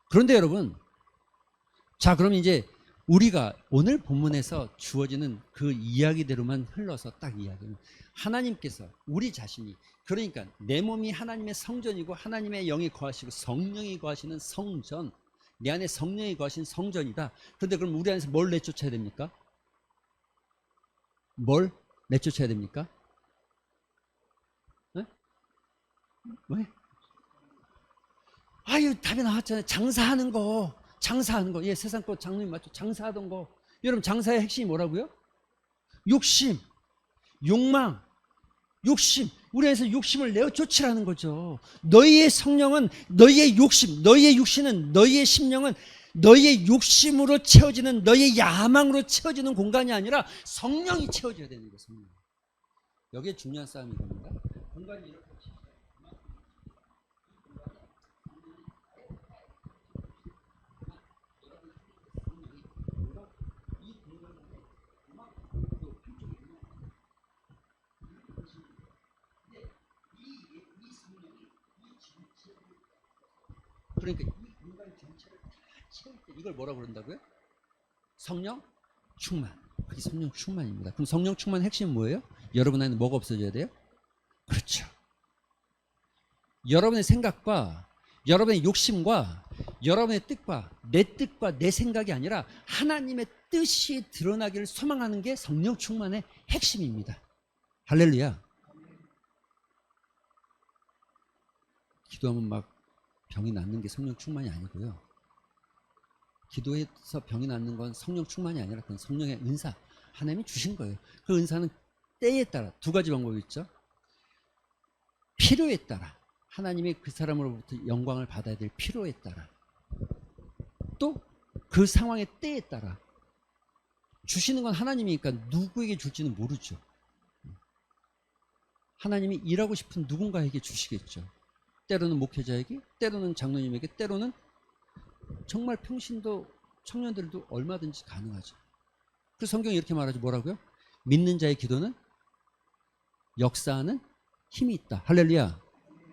그런데 여러분, 자 그럼 이제 우리가 오늘 본문에서 주어지는 그 이야기대로만 흘러서 딱 이야기는, 하나님께서 우리 자신이, 그러니까 내 몸이 하나님의 성전이고 하나님의 영이 거하시고 성령이 거하시는 성전, 내 안에 성령이 거하신 성전이다. 그런데 그럼 우리 안에서 뭘 내쫓아야 됩니까? 뭘 내쫓아야 됩니까? 네? 왜? 아유 답이 나왔잖아요. 장사하는 거. 예, 세상 거 장로님 맞죠? 장사하던 거. 여러분 장사의 핵심이 뭐라고요? 욕심, 욕망, 욕심. 우리 안에서 욕심을 내어쫓으라는 거죠. 너희의 성령은, 너희의 욕심, 너희의 육신은, 너희의 심령은 너희의 욕심으로 채워지는, 너희의 야망으로 채워지는 공간이 아니라 성령이 채워져야 되는 거예요. 성령. 여기에 중요한 싸움이 겁니다. 공간이 이렇게 그러니까 이 공간 전체를 다 채울 때 이걸 뭐라고 그런다고요? 성령 충만. 그게 성령 충만입니다. 그럼 성령 충만 핵심은 뭐예요? 여러분 안에 뭐가 없어져야 돼요? 그렇죠. 여러분의 생각과 여러분의 욕심과 여러분의 뜻과 내 생각이 아니라 하나님의 뜻이 드러나기를 소망하는 게 성령 충만의 핵심입니다. 할렐루야. 기도하면 막 병이 낫는 게 성령 충만이 아니고요. 기도해서 병이 낫는 건 성령 충만이 아니라 그건 성령의 은사, 하나님이 주신 거예요. 그 은사는 때에 따라 두 가지 방법이 있죠. 필요에 따라, 하나님이 그 사람으로부터 영광을 받아야 될 필요에 따라, 또 그 상황의 때에 따라. 주시는 건 하나님이니까 누구에게 줄지는 모르죠. 하나님이 일하고 싶은 누군가에게 주시겠죠. 때로는 목회자에게, 때로는 장로님에게, 때로는 정말 평신도 청년들도 얼마든지 가능하죠. 그 성경이 이렇게 말하죠. 뭐라고요? 믿는 자의 기도는 역사하는 힘이 있다. 할렐루야.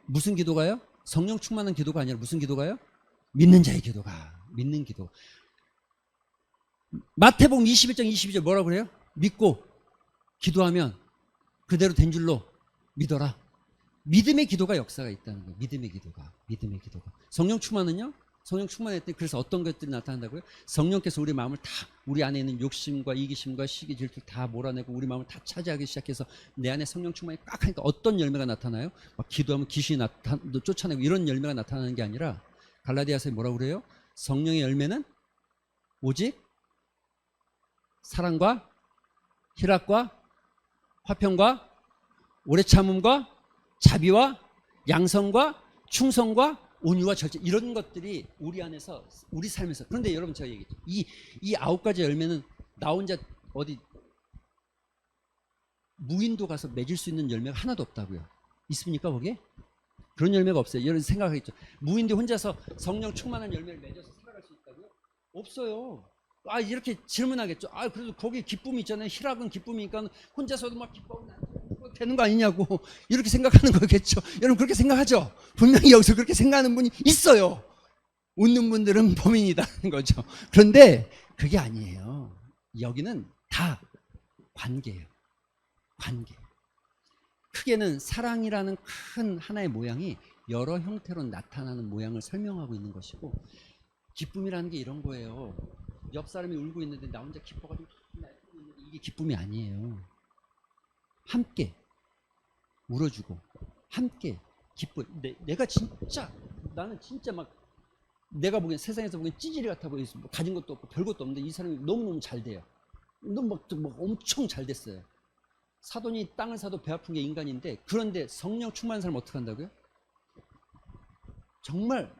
무슨 기도가요? 성령 충만한 기도가 아니라 무슨 기도가요? 믿는 자의 기도가. 믿는 기도. 마태복음 21장 22절 뭐라고 그래요? 믿고 기도하면 그대로 된 줄로 믿어라. 믿음의 기도가 역사가 있다는 거예요. 믿음의 기도가. 믿음의 기도가. 성령 충만은요? 성령 충만했더니 그래서 어떤 것들이 나타난다고요? 성령께서 우리 마음을 다, 우리 안에 있는 욕심과 이기심과 시기 질투를 다 몰아내고 우리 마음을 다 차지하기 시작해서 내 안에 성령 충만이 꽉 하니까 어떤 열매가 나타나요? 막 기도하면 귀신이 쫓아내고 이런 열매가 나타나는 게 아니라 갈라디아서에 뭐라고 그래요? 성령의 열매는 오직 사랑과 희락과 화평과 오래 참음과 자비와 양성과 충성과 온유와 절제, 이런 것들이 우리 안에서, 우리 삶에서. 그런데 여러분 제가 얘기했죠. 이 9가지 열매는 나 혼자 어디 무인도 가서 맺을 수 있는 열매가 하나도 없다고요. 있습니까 거기에? 그런 열매가 없어요. 여러분 생각하겠죠. 무인도 혼자서 성령 충만한 열매를 맺어서 살아갈 수 있다고요? 없어요. 아, 이렇게 질문하겠죠. 아, 그래도 거기 기쁨이 있잖아요. 희락은 기쁨이니까 혼자서도 막 기뻐하면 되는 거 아니냐고 이렇게 생각하는 거겠죠. 여러분 그렇게 생각하죠. 분명히 여기서 그렇게 생각하는 분이 있어요. 웃는 분들은 범인이다는 거죠. 그런데 그게 아니에요. 여기는 다 관계예요. 관계. 크게는 사랑이라는 큰 하나의 모양이 여러 형태로 나타나는 모양을 설명하고 있는 것이고, 기쁨이라는 게 이런 거예요. 옆 사람이 울고 있는데 나 혼자 기뻐가지고 이게 기쁨이 아니에요. 함께 울어주고 함께 기뻐. 내가 진짜, 나는 진짜 막 내가 보기엔 세상에서 보기엔 찌질이 같아 보이고 뭐 가진 것도 없고 별것도 없는데 이 사람이 너무너무 잘 돼요. 너무 막 엄청 잘 됐어요. 사돈이 땅을 사도 배 아픈 게 인간인데, 그런데 성령 충만한 사람 어떻게 한다고요? 정말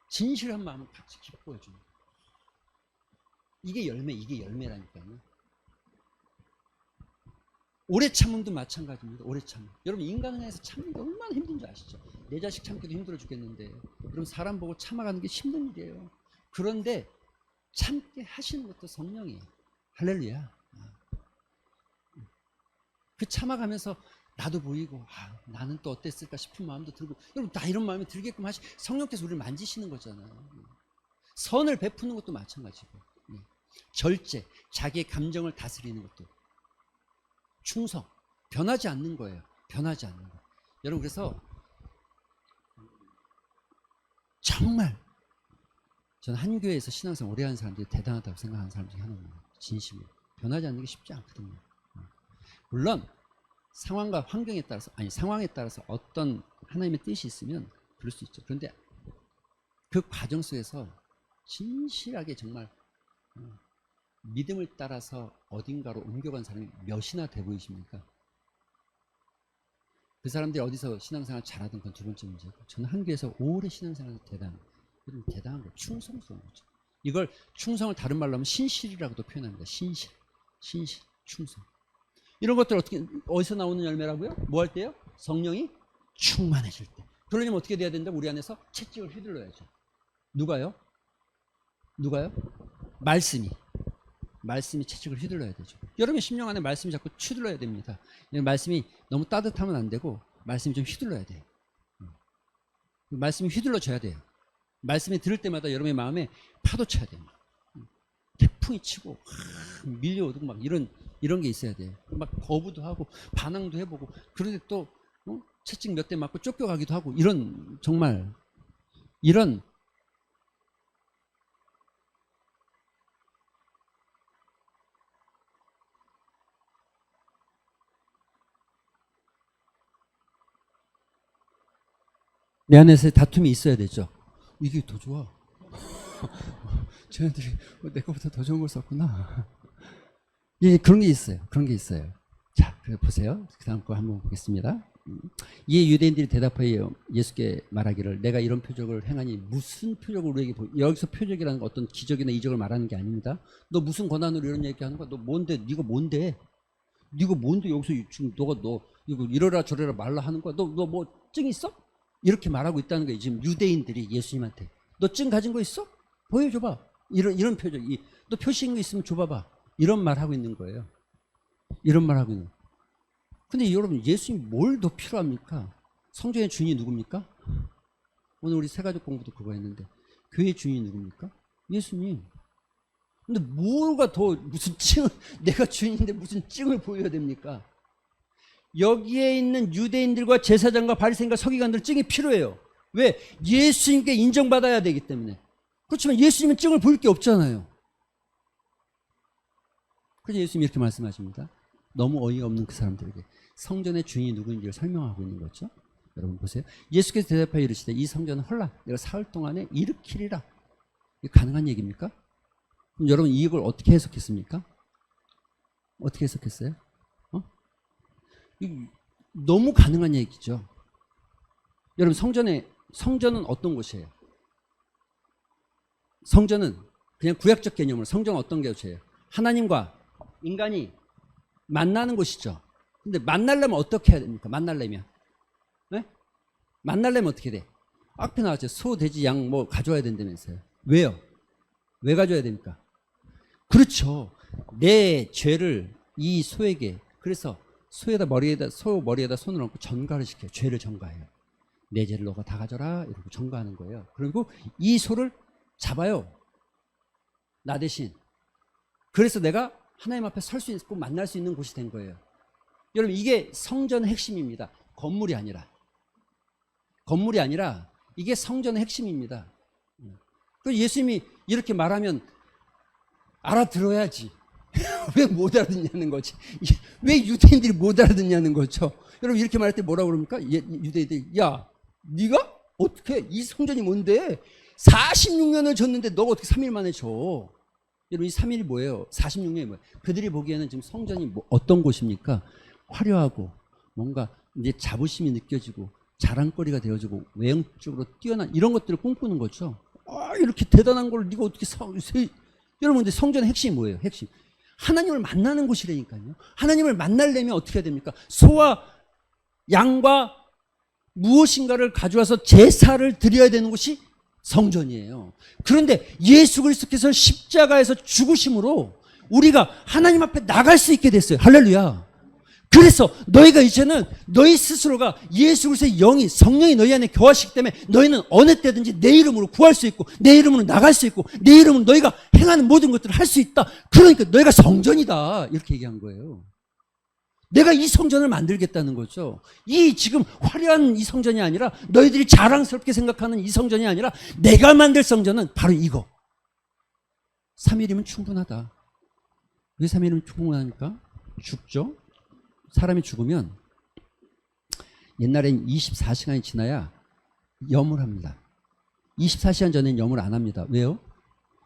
진실한 마음을 같이 기뻐해 줍니다. 이게 열매, 이게 열매라니까요. 오래 참음도 마찬가지입니다. 오래 참음. 여러분 인간을 해서 참는 게 얼마나 힘든지 아시죠? 내 자식 참기도 힘들어 죽겠는데, 그럼 사람 보고 참아가는 게 힘든 일이에요. 그런데 참게 하시는 것도 성령이에요. 할렐루야. 그 참아가면서 나도 보이고, 아, 나는 또 어땠을까 싶은 마음도 들고, 여러분 다 이런 마음이 들게끔 하시, 성령께서 우리를 만지시는 거잖아요. 선을 베푸는 것도 마찬가지고, 절제, 자기의 감정을 다스리는 것도, 충성, 변하지 않는 거예요. 변하지 않는 거. 여러분 그래서 정말 저는 한 교회에서 신앙생활 오래 하는 사람들이 대단하다고 생각하는 사람 중에 하나입니다. 진심으로. 변하지 않는 게 쉽지 않거든요. 물론 상황과 환경에 따라서, 아니 상황에 따라서 어떤 하나님의 뜻이 있으면 그럴 수 있죠. 그런데 그 과정 속에서 진실하게 정말 믿음을 따라서 어딘가로 옮겨간 사람이 몇이나 돼 보이십니까? 그 사람들이 어디서 신앙생활 잘하든 건 두 번째 문제고, 저는 한교에서 오래 신앙생활에서 대단한 거, 충성스러운 거죠. 이걸 충성을 다른 말로 하면 신실이라고도 표현합니다. 신실, 충성. 이런 것들 어디서 나오는 열매라고요? 뭐 할 때요? 성령이 충만해질 때. 그러려면 어떻게 돼야 된다? 우리 안에서 채찍을 휘둘러야죠. 누가요? 말씀이 채찍을 휘둘러야 되죠. 여러분의 심령 안에 말씀이 자꾸 휘둘러야 됩니다. 말씀이 너무 따뜻하면 안 되고, 말씀이 좀 휘둘러야 돼요. 말씀이 휘둘러져야 돼요. 말씀이 들을 때마다 여러분의 마음에 파도 쳐야 돼요. 태풍이 치고 밀려오고 막 이런 게 있어야 돼요. 막 거부도 하고 반항도 해보고, 그런데 또 채찍 몇 대 맞고 쫓겨가기도 하고, 이런 정말 이런 내 안에서의 다툼이 있어야 되죠. 이게 더 좋아. 쟤네들이 내 거보다 더 좋은 걸 썼구나. 예, 그런 게 있어요. 그런 게 있어요. 자, 보세요. 그 다음 거 한번 보겠습니다. 이에 유대인들이 대답하여 예수께 말하기를 내가 이런 표적을 행하니 무슨 표적을 우리에게 여기서 표적이라는 건 어떤 기적이나 이적을 말하는 게 아닙니다. 너 무슨 권한으로 이런 얘기하는 거야? 너 뭔데? 네가 뭔데? 네가 뭔데 여기서 지금 너 이거 이러라 저러라 말라 하는 거야? 너 뭐 증 있어? 이렇게 말하고 있다는 거예요. 지금 유대인들이 예수님한테 너 증 가진 거 있어? 보여줘봐. 이런 표적. 너 표시인 거 있으면 줘봐봐. 이런 말 하고 있는 거예요. 이런 말 하고 있는 거예요. 근데 여러분 예수님이 뭘 더 필요합니까? 성전의 주인이 누굽니까? 오늘 우리 새가족 공부도 그거 했는데 교회의 주인이 누굽니까? 예수님. 근데 뭐가 더 무슨 증을 내가 주인인데 무슨 증을 보여야 됩니까? 여기에 있는 유대인들과 제사장과 바리새인과 서기관들 증이 필요해요. 왜? 예수님께 인정받아야 되기 때문에. 그렇지만 예수님은 증을 보일 게 없잖아요. 그래서 예수님이 이렇게 말씀하십니다. 너무 어이가 없는 그 사람들에게 성전의 주인이 누구인지를 설명하고 있는 거죠. 여러분 보세요. 예수께서 대답하여 이르시되 이 성전은 헐라 내가 사흘 동안에 일으키리라. 이게 가능한 얘기입니까? 그럼 여러분 이걸 어떻게 해석했습니까? 어떻게 해석했어요? 너무 가능한 얘기죠. 여러분 성전은 어떤 곳이에요? 성전은 그냥 구약적 개념으로 성전은 어떤 곳이에요? 하나님과 인간이 만나는 곳이죠. 근데 만나려면 어떻게 해야 됩니까? 만나려면 네? 만나려면 어떻게 돼? 앞에 나왔죠. 소, 돼지, 양 뭐 가져와야 된다면서요. 왜요? 왜 가져와야 됩니까? 그렇죠. 내 죄를 이 소에게 그래서 소 머리에다 손을 얹고 전가를 시켜요. 죄를 전가해요. 내 죄를 너가 다 가져라 이러고 전가하는 거예요. 그리고 이 소를 잡아요. 나 대신. 그래서 내가 하나님 앞에 설 수 있고 만날 수 있는 곳이 된 거예요. 여러분 이게 성전의 핵심입니다. 건물이 아니라 이게 성전의 핵심입니다. 그래서 예수님이 이렇게 말하면 알아들어야지. 왜 못 알아듣냐는 거지. 왜 유대인들이 못 알아듣냐는 거죠. 여러분 이렇게 말할 때 뭐라고 그럽니까? 유대인들이 야 네가 어떻게 이 성전이 뭔데 46년을 줬는데 너가 어떻게 3일 만에 줘. 여러분 이 3일이 뭐예요? 46년이 뭐예요? 그들이 보기에는 지금 성전이 뭐 어떤 곳입니까? 화려하고 뭔가 이제 자부심이 느껴지고 자랑거리가 되어지고 외형적으로 뛰어난 이런 것들을 꿈꾸는 거죠. 이렇게 대단한 걸 네가 어떻게 여러분 근데 성전의 핵심이 뭐예요? 핵심 하나님을 만나는 곳이라니까요. 하나님을 만나려면 어떻게 해야 됩니까? 소와 양과 무엇인가를 가져와서 제사를 드려야 되는 곳이 성전이에요. 그런데 예수 그리스도께서 십자가에서 죽으심으로 우리가 하나님 앞에 나갈 수 있게 됐어요. 할렐루야. 그래서 너희가 이제는 너희 스스로가 예수 그리스도의 영이 성령이 너희 안에 거하시기 때문에 너희는 어느 때든지 내 이름으로 구할 수 있고 내 이름으로 나갈 수 있고 내 이름으로 너희가 행하는 모든 것들을 할 수 있다. 그러니까 너희가 성전이다. 이렇게 얘기한 거예요. 내가 이 성전을 만들겠다는 거죠. 이 지금 화려한 이 성전이 아니라 너희들이 자랑스럽게 생각하는 이 성전이 아니라 내가 만들 성전은 바로 이거. 3일이면 충분하다. 왜 3일이면 충분하니까? 죽죠. 사람이 죽으면 옛날엔 24시간이 지나야 염을 합니다. 24시간 전엔 염을 안 합니다. 왜요?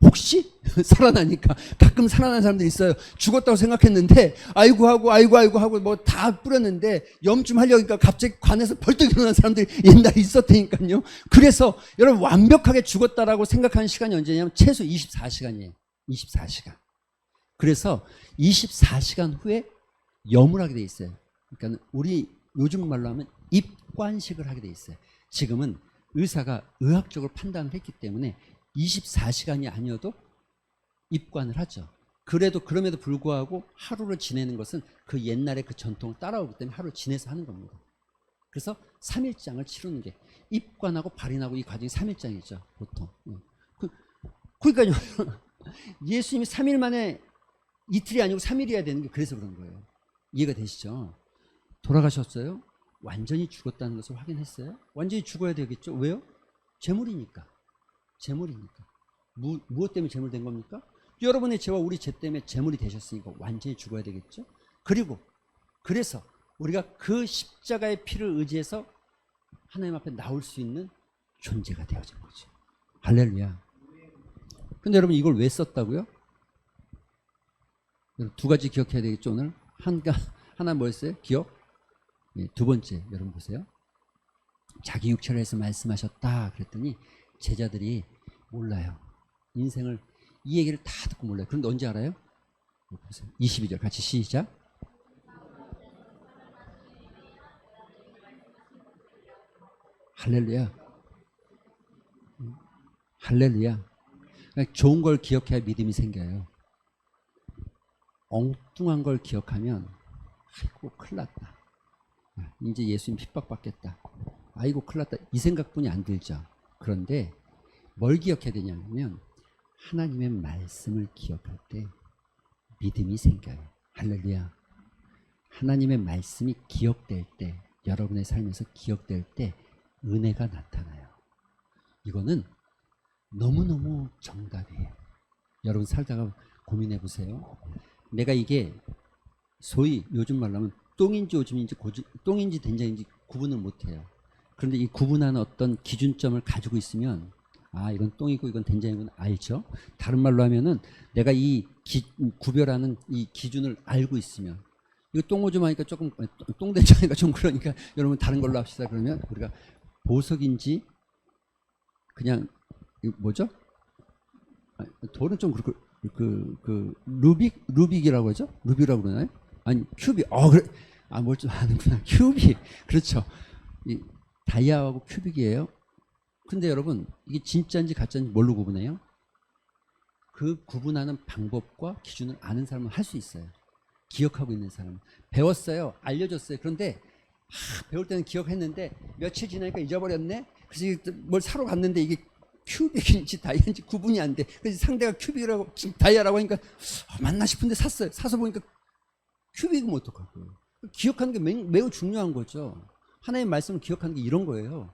혹시 살아나니까. 가끔 살아난 사람들이 있어요. 죽었다고 생각했는데 아이고 하고 뭐 다 뿌렸는데 염 좀 하려니까 갑자기 관에서 벌떡 일어난 사람들이 옛날에 있었다니까요. 그래서 여러분 완벽하게 죽었다라고 생각하는 시간이 언제냐면 최소 24시간이에요. 24시간. 그래서 24시간 후에 염을 하게 돼 있어요. 그러니까 우리 요즘 말로 하면 입관식을 하게 돼 있어요. 지금은 의사가 의학적으로 판단을 했기 때문에 24시간이 아니어도 입관을 하죠. 그럼에도 불구하고 하루를 지내는 것은 그 옛날의 그 전통을 따라오기 때문에 하루를 지내서 하는 겁니다. 그래서 3일장을 치르는 게 입관하고 발인하고 이 과정이 3일장이죠. 보통. 그러니까요. 예수님이 3일 만에 이틀이 아니고 3일이어야 되는 게 그래서 그런 거예요. 이해가 되시죠? 돌아가셨어요? 완전히 죽었다는 것을 확인했어요? 완전히 죽어야 되겠죠? 왜요? 재물이니까. 무엇 때문에 재물된 겁니까? 여러분의 죄와 우리 죄 때문에 재물이 되셨으니까 완전히 죽어야 되겠죠? 그래서 우리가 그 십자가의 피를 의지해서 하나님 앞에 나올 수 있는 존재가 되어진 거죠. 할렐루야. 근데 여러분 이걸 왜 썼다고요? 두 가지 기억해야 되겠죠 오늘? 하나 뭐였어요? 기억? 예, 두 번째 여러분 보세요. 자기 육체를 해서 말씀하셨다 그랬더니 제자들이 몰라요. 인생을 이 얘기를 다 듣고 몰라요. 그런데 언제 알아요? 보세요. 22절 같이 시작. 할렐루야. 할렐루야. 그러니까 좋은 걸 기억해야 믿음이 생겨요. 엉뚱한 걸 기억하면 아이고 큰일 났다. 이제 예수님 핍박받겠다. 아이고 큰일 났다. 이 생각뿐이 안 들죠. 그런데 뭘 기억해야 되냐면 하나님의 말씀을 기억할 때 믿음이 생겨요. 할렐루야. 하나님의 말씀이 기억될 때, 여러분의 삶에서 기억될 때 은혜가 나타나요. 이거는 너무너무 정답이에요. 여러분 살다가 고민해 보세요. 내가 이게 소위 요즘 말로 하면 똥인지 오줌인지 똥인지 된장인지 구분을 못해요. 그런데 이 구분하는 어떤 기준점을 가지고 있으면 아 이건 똥이고 이건 된장이고 알죠. 다른 말로 하면은 내가 이 구별하는 이 기준을 알고 있으면 이거 똥오줌 하니까 조금 똥된장이니까 좀 그러니까 여러분 다른 걸로 합시다. 그러면 우리가 보석인지 그냥 뭐죠? 돌은 좀 그렇고 루빅이라고 하죠? 루비라고 그러나요? 아니 큐빅. 그래. 뭘 좀 아는구나. 큐빅. 그렇죠. 이 다이아하고 큐빅이에요. 근데 여러분 이게 진짜인지 가짜인지 뭘로 구분해요? 그 구분하는 방법과 기준을 아는 사람은 할 수 있어요. 기억하고 있는 사람은. 배웠어요. 알려줬어요. 그런데 배울 때는 기억했는데 며칠 지나니까 잊어버렸네. 그래서 뭘 사러 갔는데 이게 큐빅인지 다이아인지 구분이 안 돼. 그래서 상대가 큐빅이라고 다이아라고 하니까 맞나 싶은데 샀어요. 사서 보니까 큐빅이면 어떡하고요. 기억하는 게 매우 중요한 거죠. 하나님의 말씀을 기억하는 게 이런 거예요.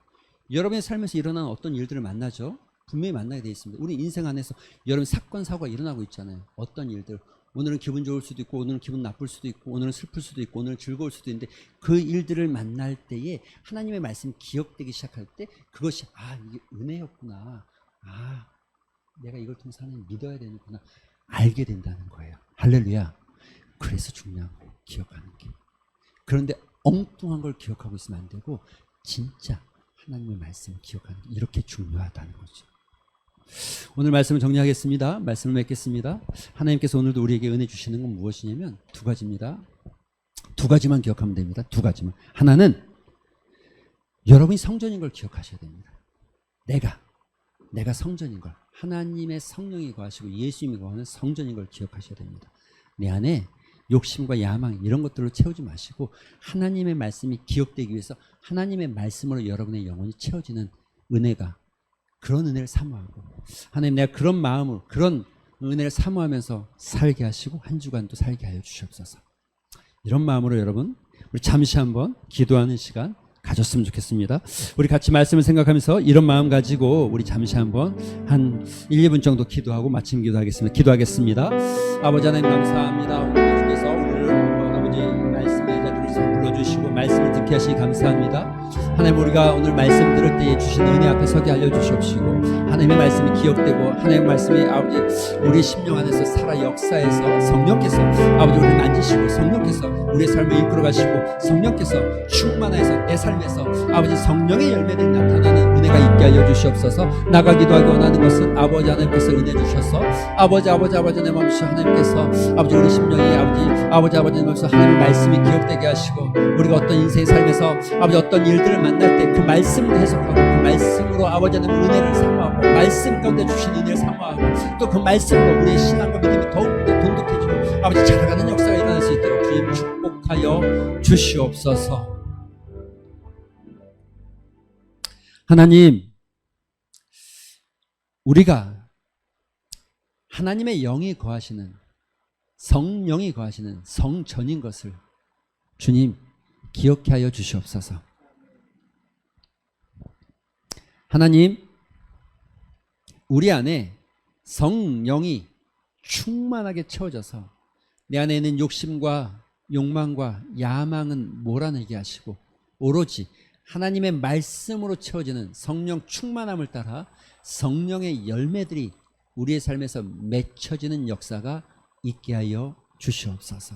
여러분의 삶에서 일어나는 어떤 일들을 만나죠. 분명히 만나게 돼 있습니다. 우리 인생 안에서 여러분 사건 사고가 일어나고 있잖아요. 어떤 일들. 오늘은 기분 좋을 수도 있고 오늘은 기분 나쁠 수도 있고 오늘은 슬플 수도 있고 오늘은 즐거울 수도 있는데 그 일들을 만날 때에 하나님의 말씀이 기억되기 시작할 때 그것이 이게 은혜였구나. 내가 이걸 통해서 하나님 믿어야 되는구나. 알게 된다는 거예요. 할렐루야. 그래서 중요한 거예요. 기억하는 게. 그런데 엉뚱한 걸 기억하고 있으면 안 되고 진짜 하나님의 말씀을 기억하는 게 이렇게 중요하다는 거죠. 오늘 말씀을 정리하겠습니다. 말씀을 맺겠습니다. 하나님께서 오늘도 우리에게 은혜 주시는 건 무엇이냐면 두 가지입니다. 두 가지만 기억하면 됩니다. 두 가지만. 하나는 여러분이 성전인 걸 기억하셔야 됩니다. 내가 성전인 걸. 하나님의 성령이 거하시고 예수님이 거하는 성전인 걸 기억하셔야 됩니다. 내 안에 욕심과 야망 이런 것들로 채우지 마시고 하나님의 말씀이 기억되기 위해서 하나님의 말씀으로 여러분의 영혼이 채워지는 은혜가 그런 은혜를 사모하고 하나님 내가 그런 마음으로 그런 은혜를 사모하면서 살게 하시고 한 주간도 살게 하여 주시옵소서. 이런 마음으로 여러분 우리 잠시 한번 기도하는 시간 가졌으면 좋겠습니다. 우리 같이 말씀을 생각하면서 이런 마음 가지고 우리 잠시 한번 한 1, 2분 정도 기도하고 마침 기도하겠습니다. 기도하겠습니다. 아버지 하나님 감사합니다. 오늘 중에서 우리를 아버지 말씀의 자리를 불러주시고 말씀을 듣게 하시니 감사합니다. 하나님 우리가 오늘 말씀 들을 때에 주신 은혜 앞에 서게 알려주시옵시고 하나님의 말씀이 기억되고 하나님의 말씀이 아버지 우리의 심령 안에서 살아 역사해서 성령께서 아버지 우리를 만지시고 성령께서 우리의 삶을 이끌어 가시고 성령께서 충만해서 내 삶에서 아버지 성령의 열매들이 나타나는 은혜가 있게 하여 주시옵소서. 나가기도 하기 원하는 것은 아버지 하나님께서 은혜 주셔서 아버지 내 마음속 하나님께서 아버지 우리 심령이 아버지 내 마음속 하나님의 말씀이 기억되게 하시고 우리가 어떤 인생의 삶에서 아버지 어떤 일들을 만날 때 그 말씀으로 해석하고 그 말씀으로 아버지 하나님 은혜를 사모하고 말씀 가운데 주신 은혜를 사모하고 또 그 말씀으로 우리의 신앙과 믿음이 더욱 돈독해지고 아버지 자라가는 역사가 일어날 수 있도록 주님 축복하여 주시옵소서. 하나님 우리가 하나님의 영이 거하시는 성령이 거하시는 성전인 것을 주님 기억해 하여 주시옵소서. 하나님 우리 안에 성령이 충만하게 채워져서 내 안에 있는 욕심과 욕망과 야망은 몰아내게 하시고 오로지 하나님의 말씀으로 채워지는 성령 충만함을 따라 성령의 열매들이 우리의 삶에서 맺혀지는 역사가 있게 하여 주시옵소서.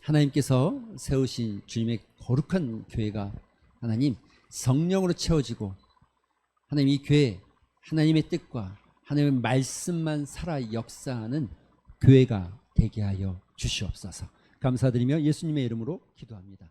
하나님께서 세우신 주님의 거룩한 교회가 하나님 성령으로 채워지고 하나님 이 교회 하나님의 뜻과 하나님의 말씀만 살아 역사하는 교회가 되게 하여 주시옵소서. 감사드리며 예수님의 이름으로 기도합니다.